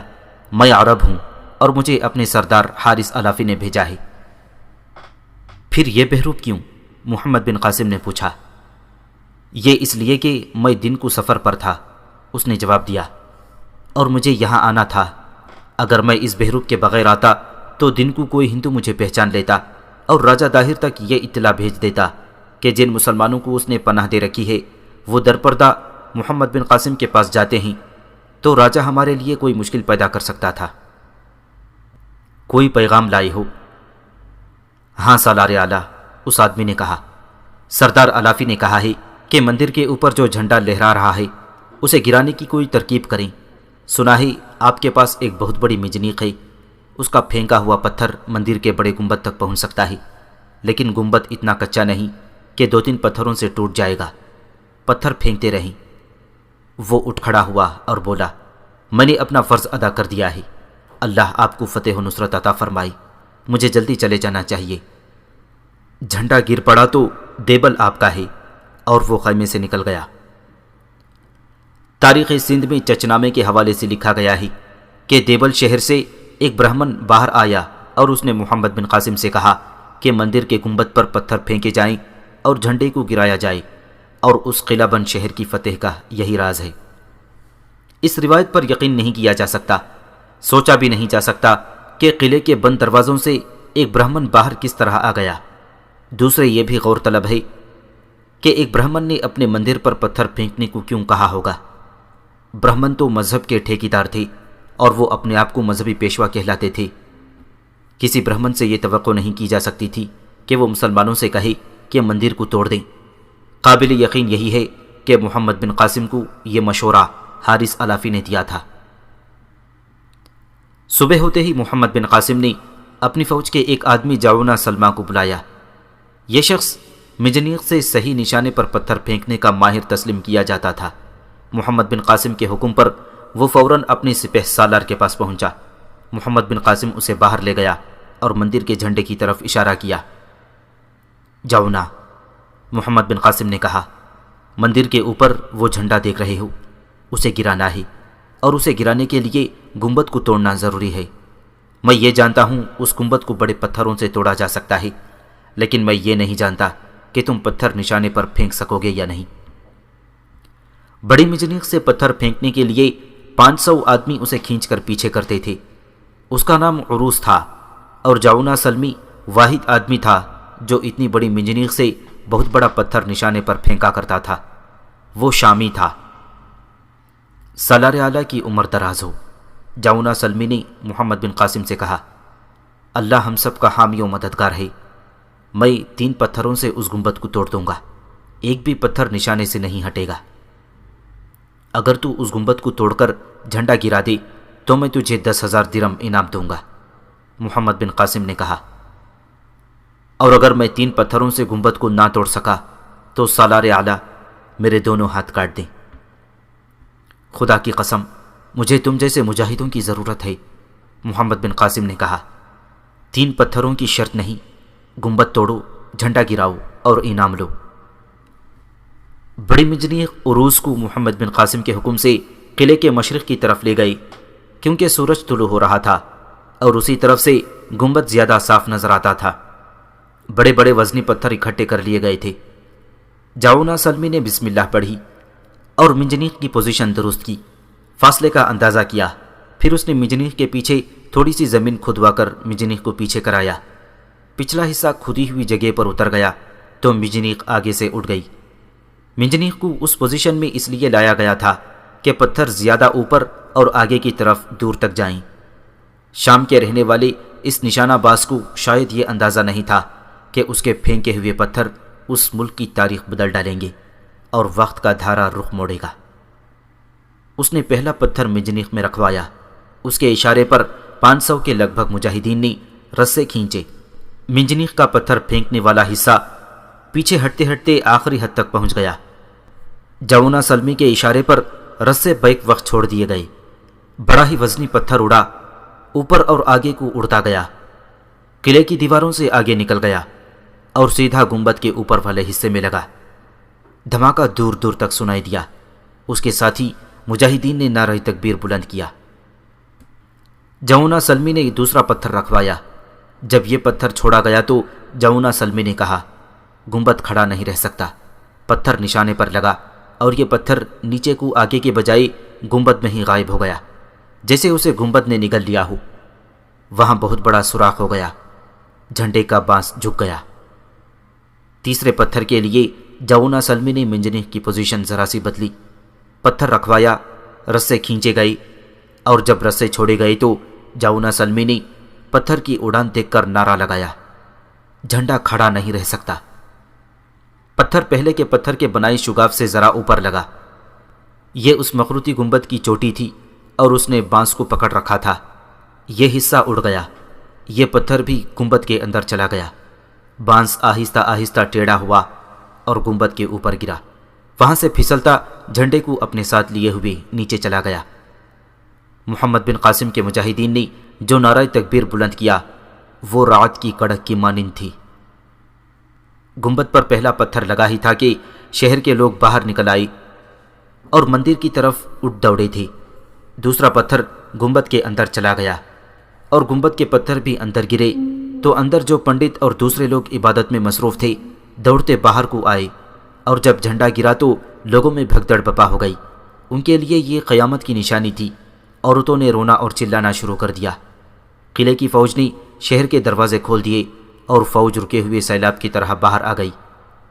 میں عرب ہوں اور مجھے اپنے سردار حارث علافی نے بھیجا ہے۔ پھر یہ بہروپ کیوں؟ محمد بن قاسم نے پوچھا۔ یہ اس لیے کہ میں دن کو سفر پر تھا، اس نے جواب دیا، اور مجھے یہاں آنا تھا۔ اگر میں اس بہروپ کے بغیر آتا تو دن کو کوئی ہندو مجھے پہچان لیتا اور راجہ داہر تک یہ اطلاع بھیج دیتا کہ جن مسلمانوں کو اس نے پناہ دے رکھی ہے وہ درپردہ محمد بن قاسم کے پاس جاتے ہیں، تو راجہ ہمارے لیے کوئی مشکل پیدا کر سکتا تھا۔ کوئی پیغام لائے ہو؟ ہاں سالار اعلیٰ، اس آدمی نے کہا۔ سردار علافی نے کہا ہے کہ مندر کے اوپر جو جھنڈا لہرا رہا ہے اسے گرانے کی کوئی ترکیب کریں۔ سنا ہے آپ کے پاس ایک بہت بڑی منجنیق ہے، اس کا پھینکا ہوا پتھر مندر کے بڑے گنبد تک پہنچ سکتا ہے، لیکن گنبد اتنا کچا نہیں کہ 2-3 پتھروں سے ٹوٹ جائے گا۔ پتھر پھینکتے رہیں۔ وہ اٹھ کھڑا ہوا اور بولا، میں نے اپنا فرض ادا کر دیا ہے۔ اللہ آپ کو فتح و نصرت عطا فرمائے، مجھے جلدی چلے جانا چاہیے۔ جھنڈا گر پڑا تو دیبل آپ کا ہے، اور وہ خیمے سے نکل گیا۔ تاریخ سندھ میں چچنامے کے حوالے سے لکھا گیا ہے کہ دیبل شہر سے ایک برہمن باہر آیا اور اس نے محمد بن قاسم سے کہا کہ مندر کے گنبد پر پتھر پھینکے جائیں اور جھنڈے کو گرایا جائے، اور اس قلعہ بند شہر کی فتح کا یہی راز ہے۔ اس روایت پر یقین نہیں کیا جا سکتا، سوچا بھی نہیں جا سکتا کہ قلعے کے بند دروازوں سے ایک برہمن باہر کس طرح آ گیا۔ دوسرے یہ بھی غور طلب ہے کہ ایک برہمن نے اپنے مندر پر پتھر پھینکنے کو کیوں کہا ہوگا۔ برہمن تو مذہب کے ٹھیکیدار تھے اور وہ اپنے آپ کو مذہبی پیشوا کہلاتے تھے۔ کسی برہمن سے یہ توقع نہیں کی جا سکتی تھی کہ وہ مسلمانوں سے کہے کہ مندر کو توڑ دیں۔ قابل یقین یہی ہے کہ محمد بن قاسم کو یہ مشورہ حارث علافی نے دیا تھا۔ صبح ہوتے ہی محمد بن قاسم نے اپنی فوج کے ایک آدمی جعونہ سلمہ کو بلایا۔ یہ شخص منجنیق سے صحیح نشانے پر پتھر پھینکنے کا ماہر تسلیم کیا جاتا تھا۔ محمد بن قاسم کے حکم پر وہ فوراً اپنے سپہ سالار کے پاس پہنچا۔ محمد بن قاسم اسے باہر لے گیا اور مندر کے جھنڈے کی طرف اشارہ کیا۔ جعونہ، محمد بن قاسم نے کہا، مندر کے اوپر وہ جھنڈا دیکھ رہے ہو، اسے گرانا ہے، اور اسے گرانے کے لیے گنبد کو توڑنا ضروری ہے۔ میں یہ جانتا ہوں اس گنبد کو بڑے پتھروں سے توڑا جا سکتا ہے، لیکن میں یہ نہیں جانتا کہ تم پتھر نشانے پر پھینک سکو گے یا نہیں۔ بڑی منجنیق سے پتھر پھینکنے کے لیے 500 آدمی اسے کھینچ کر پیچھے کرتے تھے۔ اس کا نام عروس تھا، اور جعونہ سلمی واحد آدمی تھا جو اتنی بڑی منجنیق سے بہت بڑا پتھر نشانے پر پھینکا کرتا تھا۔ وہ شامی تھا۔ سالار اعلیٰ کی عمر دراز ہو، جعونہ سلمی نے محمد بن قاسم سے کہا، اللہ ہم سب کا حامی و مددگار ہے۔ میں 3 پتھروں سے اس گنبد کو توڑ دوں گا، ایک بھی پتھر نشانے سے نہیں ہٹے گا۔ اگر تو اس گنبد کو توڑ کر جھنڈا گرا دے تو میں تجھے 10,000 درم انعام دوں گا، محمد بن قاسم نے کہا۔ اور اگر میں 3 پتھروں سے گنبد کو نہ توڑ سکا تو سالار اعلیٰ میرے دونوں ہاتھ کاٹ دیں۔ خدا کی قسم مجھے تم جیسے مجاہدوں کی ضرورت ہے، محمد بن قاسم نے کہا۔ 3 پتھروں کی شرط نہیں، گنبد توڑو، جھنڈا گراؤ اور انعام لو۔ بڑی منجنیق عروس کو محمد بن قاسم کے حکم سے قلعے کے مشرق کی طرف لے گئی، کیونکہ سورج طلوع ہو رہا تھا اور اسی طرف سے گنبد زیادہ صاف نظر آتا تھا۔ بڑے بڑے وزنی پتھر اکٹھے کر لیے گئے تھے۔ جاؤنا سلمی نے بسم اللہ پڑھی اور منجنیق کی پوزیشن درست کی، فاصلے کا اندازہ کیا، پھر اس نے منجنیق کے پیچھے تھوڑی سی زمین کھدوا کر منجنیق کو پیچھے کرایا۔ پچھلا حصہ کھدی ہوئی جگہ پر اتر گیا تو منجنیق آگے سے اٹھ گئی۔ منجنیق کو اس پوزیشن میں اس لیے لایا گیا تھا کہ پتھر زیادہ اوپر اور آگے کی طرف دور تک جائیں۔ شام کے رہنے والے اس نشانہ باز کو شاید یہ اندازہ نہیں تھا کہ اس کے پھینکے ہوئے پتھر اس ملک کی تاریخ بدل ڈالیں گے اور وقت کا دھارا رخ موڑے گا۔ اس نے پہلا پتھر منجنیق میں رکھوایا۔ اس کے اشارے پر 500 کے لگ بھگ مجاہدین نے رسے کھینچے۔ منجنیق کا پتھر پھینکنے والا حصہ پیچھے ہٹتے ہٹتے آخری حد تک پہنچ گیا۔ جاؤنا سلمی کے اشارے پر رسے بیک وقت چھوڑ دیے گئے۔ بڑا ہی وزنی پتھر اڑا، اوپر اور آگے کو اڑتا گیا، قلعے کی دیواروں سے آگے نکل گیا اور سیدھا گنبد کے اوپر والے حصے میں لگا۔ دھماکہ دور دور تک سنائی دیا۔ اس کے ساتھ ہی مجاہدین نے نعرہ تکبیر بلند کیا۔ جاؤنا سلمی نے دوسرا پتھر رکھوایا۔ جب یہ پتھر چھوڑا گیا تو جاؤنا سلمی نے کہا، گنبد کھڑا نہیں رہ سکتا۔ پتھر نشانے پر لگا اور یہ پتھر نیچے کو آگے کے بجائے گنبد میں ہی غائب ہو گیا، جیسے اسے گنبد نے نگل لیا ہو۔ وہاں بہت بڑا سوراخ ہو گیا، جھنڈے کا بانس جھک گیا۔ تیسرے پتھر کے لیے جاؤنا سلمی نے منجنیق کی پوزیشن ذرا سی بدلی۔ پتھر رکھوایا، رسے کھینچے گئے اور جب رسے چھوڑے گئے تو جاؤنا سلمی نے پتھر کی اڑان دیکھ کر نعرہ لگایا، جھنڈا کھڑا نہیں رہ سکتا۔ پتھر پہلے کے پتھر کے بنائی شگاف سے ذرا اوپر لگا۔ یہ اس مخروطی گنبد کی چوٹی تھی اور اس نے بانس کو پکڑ رکھا تھا۔ یہ حصہ اڑ گیا، یہ پتھر بھی گنبد کے اندر چلا گیا۔ بانس آہستہ آہستہ ٹیڑھا ہوا اور گنبد کے اوپر گرا۔ وہاں سے پھسلتا جھنڈے کو اپنے ساتھ لیے ہوئے نیچے چلا گیا۔ محمد بن قاسم کے مجاہدین نے جو نعرہ تکبیر بلند کیا وہ رعد کی کڑک کی مانند تھی۔ گنبد پر پہلا پتھر لگا ہی تھا کہ شہر کے لوگ باہر نکل آئے اور مندر کی طرف اٹھ دوڑے تھے۔ دوسرا پتھر گنبد کے اندر چلا گیا اور گنبد کے پتھر بھی اندر گرے تو اندر جو پنڈت اور دوسرے لوگ عبادت میں مصروف تھے دوڑتے باہر کو آئے، اور جب جھنڈا گرا تو لوگوں میں بھگدڑ بپا ہو گئی۔ ان کے لیے یہ قیامت کی نشانی تھی۔ عورتوں نے رونا اور چلانا شروع کر دیا۔ قلعے کی فوج نے شہر کے دروازے کھول دیے اور فوج رکے ہوئے سیلاب کی طرح باہر آ گئی۔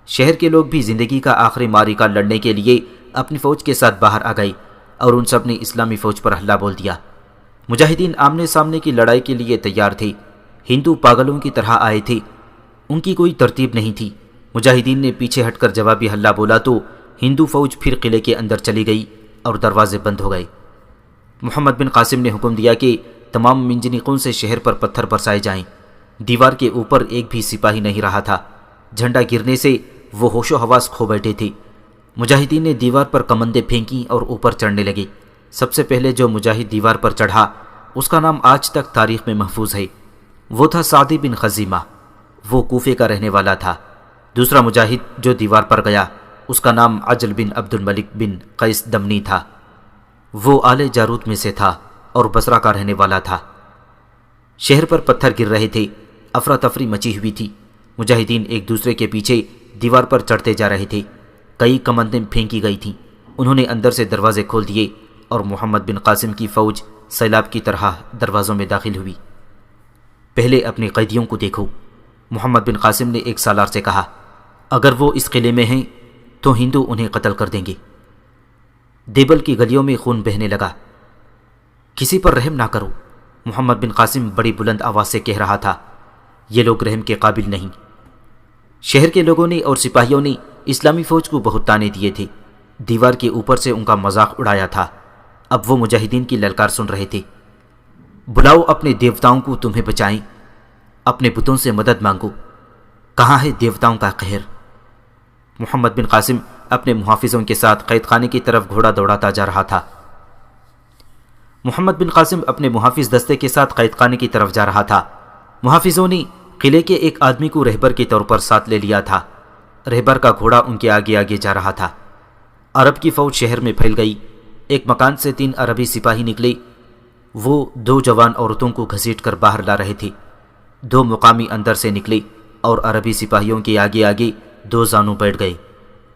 شہر کے لوگ بھی زندگی کا آخری معرکہ لڑنے کے لیے اپنی فوج کے ساتھ باہر آ گئے اور ان سب نے اسلامی فوج پر حملہ بول دیا۔ مجاہدین آمنے سامنے کی لڑائی کے لیے تیار تھے۔ ہندو پاگلوں کی طرح آئے تھے، ان کی کوئی ترتیب نہیں تھی۔ مجاہدین نے پیچھے ہٹ کر جوابی حملہ بولا تو ہندو فوج پھر قلعے کے اندر چلی گئی اور دروازے بند ہو گئے۔ محمد بن قاسم نے حکم دیا کہ تمام منجنیقوں سے شہر پر پتھر برسائے جائیں۔ دیوار کے اوپر ایک بھی سپاہی نہیں رہا تھا۔ جھنڈا گرنے سے وہ ہوش و حواس کھو بیٹھے تھے۔ مجاہدین نے دیوار پر کمندیں پھینکیں اور اوپر چڑھنے لگے۔ سب سے پہلے جو مجاہد دیوار پر چڑھا اس کا نام آج تک تاریخ میں محفوظ ہے، وہ تھا سعدی بن خزیمہ، وہ کوفے کا رہنے والا تھا۔ دوسرا مجاہد جو دیوار پر گیا اس کا نام عجل بن عبد الملک بن قیس دمنی تھا، وہ آل جارود میں سے تھا اور بصرہ کا رہنے والا تھا۔ شہر پر پتھر گر رہے تھے، افراتفری مچی ہوئی تھی۔ مجاہدین ایک دوسرے کے پیچھے دیوار پر چڑھتے جا رہے تھے۔ کئی کمندیں پھینکی گئی تھیں۔ انہوں نے اندر سے دروازے کھول دیے اور محمد بن قاسم کی فوج سیلاب کی طرح دروازوں میں داخل ہوئی۔ پہلے اپنے قیدیوں کو دیکھو، محمد بن قاسم نے ایک سالار سے کہا، اگر وہ اس قلعے میں ہیں تو ہندو انہیں قتل کر دیں گے۔ دیبل کی گلیوں میں خون بہنے لگا۔ کسی پر رحم نہ کرو، محمد بن قاسم بڑی بلند آواز سے کہہ رہا تھا، یہ لوگ رحم کے قابل نہیں۔ شہر کے لوگوں نے اور سپاہیوں نے اسلامی فوج کو بہت تانے دیے تھے، دیوار کے اوپر سے ان کا مذاق اڑایا تھا۔ اب وہ مجاہدین کی للکار سن رہے تھے، بلاؤ اپنے دیوتاؤں کو تمہیں بچائیں، اپنے بتوں سے مدد مانگو، کہاں ہے دیوتاؤں کا قہر؟ محمد بن قاسم اپنے محافظوں کے ساتھ قید خانے کی طرف گھوڑا دوڑاتا جا رہا تھا۔ محمد بن قاسم اپنے محافظ دستے کے ساتھ قید خانے کی طرف جا رہا تھا۔ محافظوں نے قلعے کے ایک آدمی کو رہبر کے طور پر ساتھ لے لیا تھا۔ رہبر کا گھوڑا ان کے آگے آگے جا رہا تھا۔ عرب کی فوج شہر میں پھیل گئی۔ ایک مکان سے 3 عربی سپاہی نکلے۔ وہ 2 جوان عورتوں کو گھسیٹ کر باہر لا رہے تھے۔ 2 مقامی اندر سے نکلے اور عربی سپاہیوں کے آگے آگے 2 زانوں بیٹھ گئے۔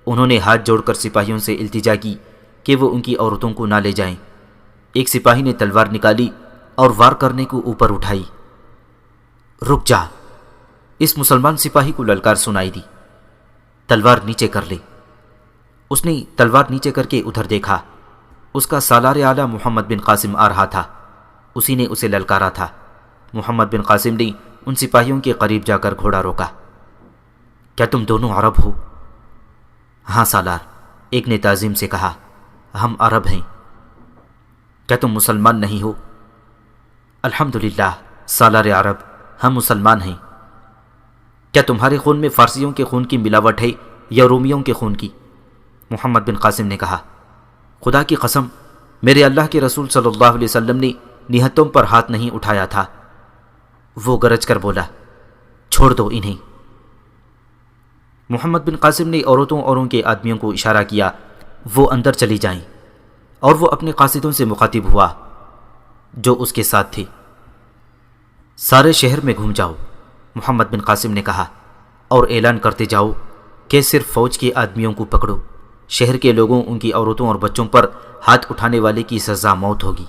انہوں نے ہاتھ جوڑ کر سپاہیوں سے التجا کی کہ وہ ان کی عورتوں کو نہ لے جائیں۔ ایک سپاہی نے تلوار نکالی اور وار کرنے کو اوپر اٹھائی۔ رک جا، اس مسلمان سپاہی کو للکار سنائی دی۔ تلوار نیچے کر لے۔ اس نے تلوار نیچے کر کے ادھر دیکھا۔ اس کا سالار اعلیٰ محمد بن قاسم آ رہا تھا۔ اسی نے اسے للکارا تھا۔ محمد بن قاسم نے ان سپاہیوں کے قریب جا کر گھوڑا روکا۔ کیا تم دونوں عرب ہو؟ ہاں سالار، ایک نے تعظیم سے کہا، ہم عرب ہیں۔ کیا تم مسلمان نہیں ہو؟ الحمدللہ سالار عرب، ہم مسلمان ہیں۔ کیا تمہارے خون میں فارسیوں کے خون کی ملاوٹ ہے یا رومیوں کے خون کی؟ محمد بن قاسم نے کہا، خدا کی قسم، میرے اللہ کے رسول صلی اللہ علیہ وسلم نے نہتوں پر ہاتھ نہیں اٹھایا تھا۔ وہ گرج کر بولا، چھوڑ دو انہیں۔ محمد بن قاسم نے عورتوں اور ان کے آدمیوں کو اشارہ کیا وہ اندر چلی جائیں، اور وہ اپنے قاصدوں سے مخاطب ہوا جو اس کے ساتھ تھے۔ سارے شہر میں گھوم جاؤ، محمد بن قاسم نے کہا، اور اعلان کرتے جاؤ کہ صرف فوج کے آدمیوں کو پکڑو۔ شہر کے لوگوں، ان کی عورتوں اور بچوں پر ہاتھ اٹھانے والے کی سزا موت ہوگی۔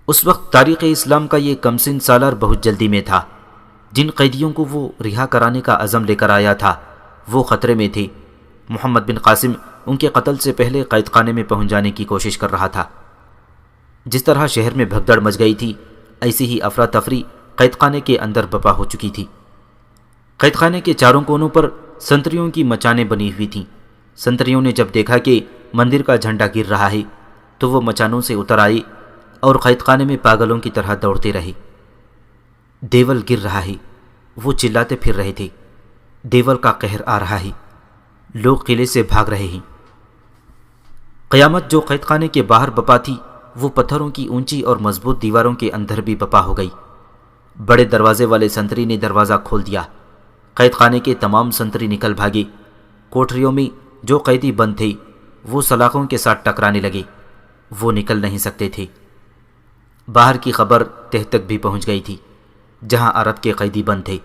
اس وقت تاریخ اسلام کا یہ کم سن سالار بہت جلدی میں تھا۔ جن قیدیوں کو وہ رہا کرانے کا عزم لے کر آیا تھا وہ خطرے میں تھے۔ محمد بن قاسم ان کے قتل سے پہلے قید خانے میں پہنچ جانے کی کوشش کر رہا تھا۔ جس طرح شہر میں بھگدڑ مچ گئی تھی، ایسی ہی افراتفری قید خانے کے اندر بپا ہو چکی تھی۔ قید خانے کے چاروں کونوں پر سنتریوں کی مچانیں بنی ہوئی تھیں۔ سنتریوں نے جب دیکھا کہ مندر کا جھنڈا گر رہا ہے تو وہ مچانوں سے اتر آئے اور قید خانے میں پاگلوں کی طرح دوڑتے رہے۔ دیول گر رہا ہے، وہ چلاتے پھر رہے تھے، دیول کا قہر آ رہا ہے، لوگ قلعے سے بھاگ رہے ہیں۔ قیامت جو قید خانے کے باہر بپا تھی وہ پتھروں کی اونچی اور مضبوط دیواروں کے اندر بھی بپا ہو گئی۔ بڑے دروازے والے سنتری نے دروازہ کھول دیا۔ قید خانے کے تمام سنتری نکل بھاگے۔ کوٹریوں میں جو قیدی بند تھے وہ سلاخوں کے ساتھ ٹکرانے لگے، وہ نکل نہیں سکتے تھے۔ باہر کی خبر تہ تک بھی پہنچ گئی تھی جہاں عرب کے قیدی بند تھے۔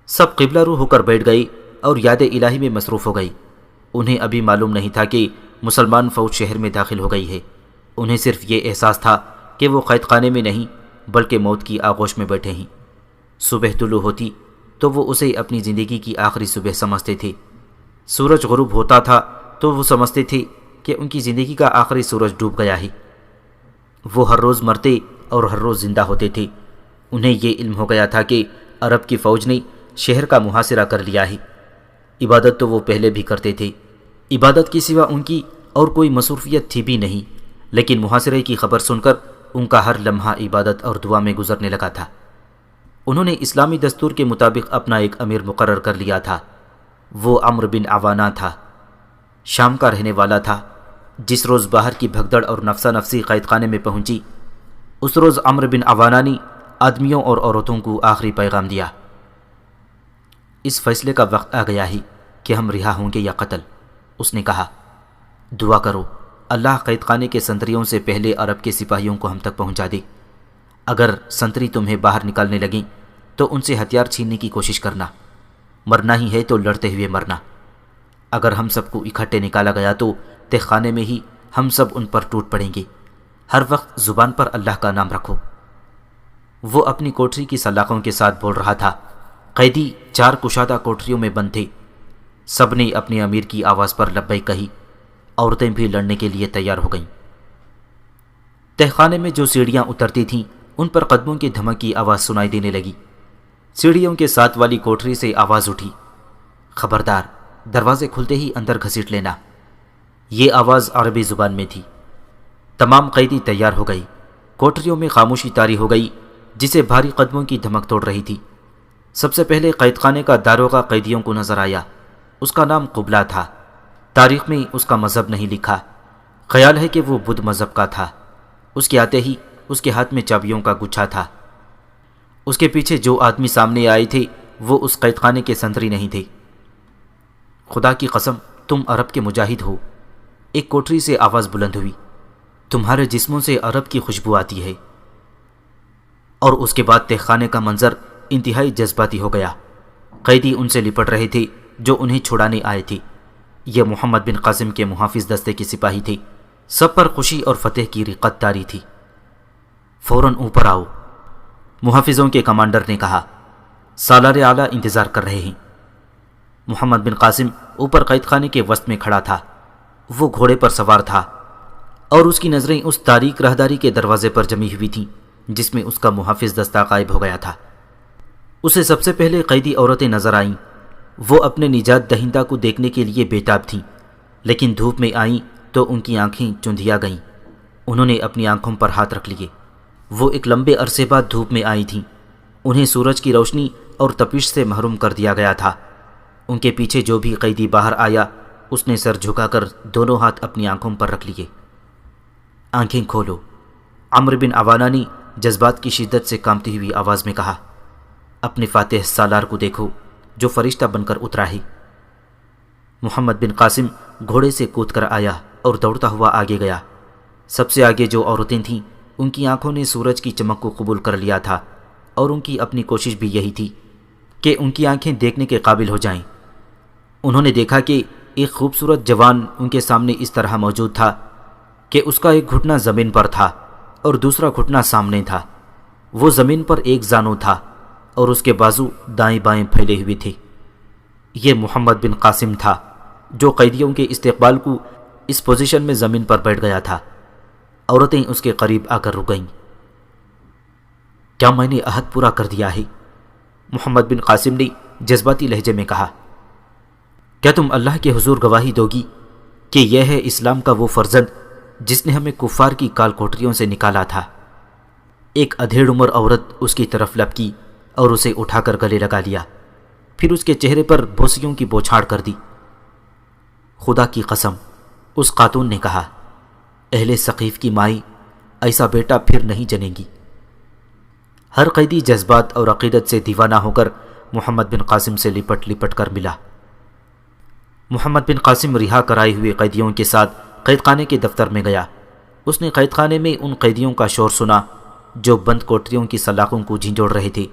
سب قبلہ رو ہو کر بیٹھ گئے اور یاد الہی میں مصروف ہو گئی۔ انہیں ابھی معلوم نہیں تھا کہ مسلمان فوج شہر میں داخل ہو گئی ہے۔ انہیں صرف یہ احساس تھا کہ وہ قید خانے میں نہیں بلکہ موت کی آغوش میں بیٹھے ہیں۔ صبح طلوع ہوتی تو وہ اسے اپنی زندگی کی آخری صبح سمجھتے تھے۔ سورج غروب ہوتا تھا تو وہ سمجھتے تھے کہ ان کی زندگی کا آخری سورج ڈوب گیا ہے۔ وہ ہر روز مرتے اور ہر روز زندہ ہوتے تھے۔ انہیں یہ علم ہو گیا تھا کہ عرب کی فوج نے شہر کا محاصرہ کر لیا ہے۔ عبادت تو وہ پہلے بھی کرتے تھے، عبادت کے سوا ان کی اور کوئی مصروفیت تھی بھی نہیں، لیکن محاصرے کی خبر سن کر ان کا ہر لمحہ عبادت اور دعا میں گزرنے لگا تھا۔ انہوں نے اسلامی دستور کے مطابق اپنا ایک امیر مقرر کر لیا تھا۔ وہ عمرو بن عوانہ تھا، شام کا رہنے والا تھا۔ جس روز باہر کی بھگدڑ اور نفسا نفسی قید خانے میں پہنچی، اس روز عمرو بن عوانہ نے آدمیوں اور عورتوں کو آخری پیغام دیا۔ اس فیصلے کا وقت آ گیا ہے کہ ہم رہا ہوں گے یا قتل۔ اس نے کہا، دعا کرو اللہ قید خانے کے سنتریوں سے پہلے عرب کے سپاہیوں کو ہم تک پہنچا دے۔ اگر سنتری تمہیں باہر نکالنے لگیں تو ان سے ہتھیار چھیننے کی کوشش کرنا، مرنا ہی ہے تو لڑتے ہوئے مرنا۔ اگر ہم سب کو اکٹھے نکالا گیا تو تہ خانے میں ہی ہم سب ان پر ٹوٹ پڑیں گے۔ ہر وقت زبان پر اللہ کا نام رکھو۔ وہ اپنی کوٹری کی سلاخوں کے ساتھ بول رہا تھا۔ قیدی 4 کشادہ کوٹریوں میں بند تھے۔ سب نے اپنے امیر کی آواز پر لبیک کہی۔ عورتیں بھی لڑنے کے لیے تیار ہو گئیں۔ تہ خانے میں جو سیڑھیاں اترتی تھیں ان پر قدموں کی دھمک کی آواز سنائی دینے لگی۔ سیڑھیوں کے ساتھ والی کوٹری سے آواز اٹھی، خبردار، دروازے کھلتے ہی اندر گھسیٹ لینا۔ یہ آواز عربی زبان میں تھی۔ تمام قیدی تیار ہو گئی۔ کوٹریوں میں خاموشی طاری ہو گئی جسے بھاری قدموں کی دھمک توڑ رہی تھی۔ سب سے پہلے قید خانے کا داروغہ قیدیوں کو نظر آیا۔ اس کا نام قبلہ تھا۔ تاریخ میں اس کا مذہب نہیں لکھا، خیال ہے کہ وہ بدھ مذہب کا تھا۔ اس کے آتے ہی اس کے ہاتھ میں چابیوں کا گچھا تھا۔ اس کے پیچھے جو آدمی سامنے آئے تھے وہ اس قید خانے کے سنتری نہیں تھے۔ خدا کی قسم تم عرب کے مجاہد ہو، ایک کوٹری سے آواز بلند ہوئی، تمہارے جسموں سے عرب کی خوشبو آتی ہے۔ اور اس کے بعد تہ خانے کا منظر انتہائی جذباتی ہو گیا۔ قیدی ان سے لپٹ رہے تھے جو انہیں چھڑانے آئے تھے۔ یہ محمد بن قاسم کے محافظ دستے کے سپاہی تھے۔ سب پر خوشی اور فتح کی رقت تاری تھی۔ فوراً اوپر آؤ، محافظوں کے کمانڈر نے کہا، سالار اعلیٰ انتظار کر رہے ہیں۔ محمد بن قاسم اوپر قید خانے کے وسط میں کھڑا تھا۔ وہ گھوڑے پر سوار تھا اور اس کی نظریں اس تاریک راہداری کے دروازے پر جمی ہوئی تھیں جس میں اس کا محافظ دستہ غائب ہو گیا تھا۔ اسے سب سے پہلے قیدی عورتیں نظر آئیں۔ وہ اپنے نجات دہندہ کو دیکھنے کے لیے بےتاب تھیں، لیکن دھوپ میں آئیں تو ان کی آنکھیں چندھیا گئیں۔ انہوں نے اپنی آنکھوں پر ہاتھ رکھ لیے۔ وہ ایک لمبے عرصے بعد دھوپ میں آئی تھیں۔ انہیں سورج کی روشنی اور تپش سے محروم کر دیا گیا تھا۔ ان کے پیچھے جو بھی قیدی باہر آیا اس نے سر جھکا کر دونوں ہاتھ اپنی آنکھوں پر رکھ لیے۔ آنکھیں کھولو، عمرو بن عوانہ نے جذبات کی شدت سے کانپتی ہوئی آواز میں کہا۔ اپنے فاتح سالار کو دیکھو جو فرشتہ بن کر اترا ہے۔ محمد بن قاسم گھوڑے سے کود کر آیا اور دوڑتا ہوا آگے گیا۔ سب سے آگے جو عورتیں تھیں ان کی آنکھوں نے سورج کی چمک کو قبول کر لیا تھا، اور ان کی اپنی کوشش بھی یہی تھی کہ ان کی آنکھیں دیکھنے کے قابل ہو جائیں۔ انہوں نے دیکھا کہ ایک خوبصورت جوان ان کے سامنے اس طرح موجود تھا کہ اس کا ایک گھٹنا زمین پر تھا اور دوسرا گھٹنا سامنے تھا۔ وہ زمین پر ایک زانو تھا اور اس کے بازو دائیں بائیں پھیلے ہوئے تھے۔ یہ محمد بن قاسم تھا جو قیدیوں کے استقبال کو اس پوزیشن میں زمین پر بیٹھ گیا تھا۔ عورتیں اس کے قریب آ کر رک گئیں۔ کیا میں نے عہد پورا کر دیا ہے؟ محمد بن قاسم نے جذباتی لہجے میں کہا۔ کیا تم اللہ کے حضور گواہی دو گی کہ یہ ہے اسلام کا وہ فرزند جس نے ہمیں کفار کی کال کوٹریوں سے نکالا تھا؟ ایک ادھیڑ عمر عورت اس کی طرف لپکی اور اسے اٹھا کر گلے لگا لیا، پھر اس کے چہرے پر بوسیوں کی بوچھاڑ کر دی۔ خدا کی قسم، اس خاتون نے کہا، اہل ثقیف کی مائی ایسا بیٹا پھر نہیں جنے گی۔ ہر قیدی جذبات اور عقیدت سے دیوانہ ہو کر محمد بن قاسم سے لپٹ لپٹ کر ملا۔ محمد بن قاسم رہا کرائے ہوئے قیدیوں کے ساتھ قید خانے کے دفتر میں گیا۔ اس نے قید خانے میں ان قیدیوں کا شور سنا جو بند کوٹریوں کی سلاخوں کو جھنجھوڑ رہے تھے،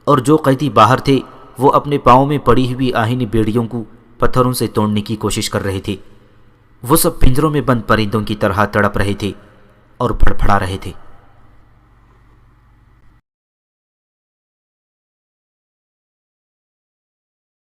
اور جو قیدی باہر تھے وہ اپنے پاؤں میں پڑی ہوئی آہنی بیڑیوں کو پتھروں سے توڑنے کی کوشش کر رہے تھے۔ وہ سب پنجروں میں بند پرندوں کی طرح تڑپ رہے تھے اور پھڑپھڑا رہے تھے۔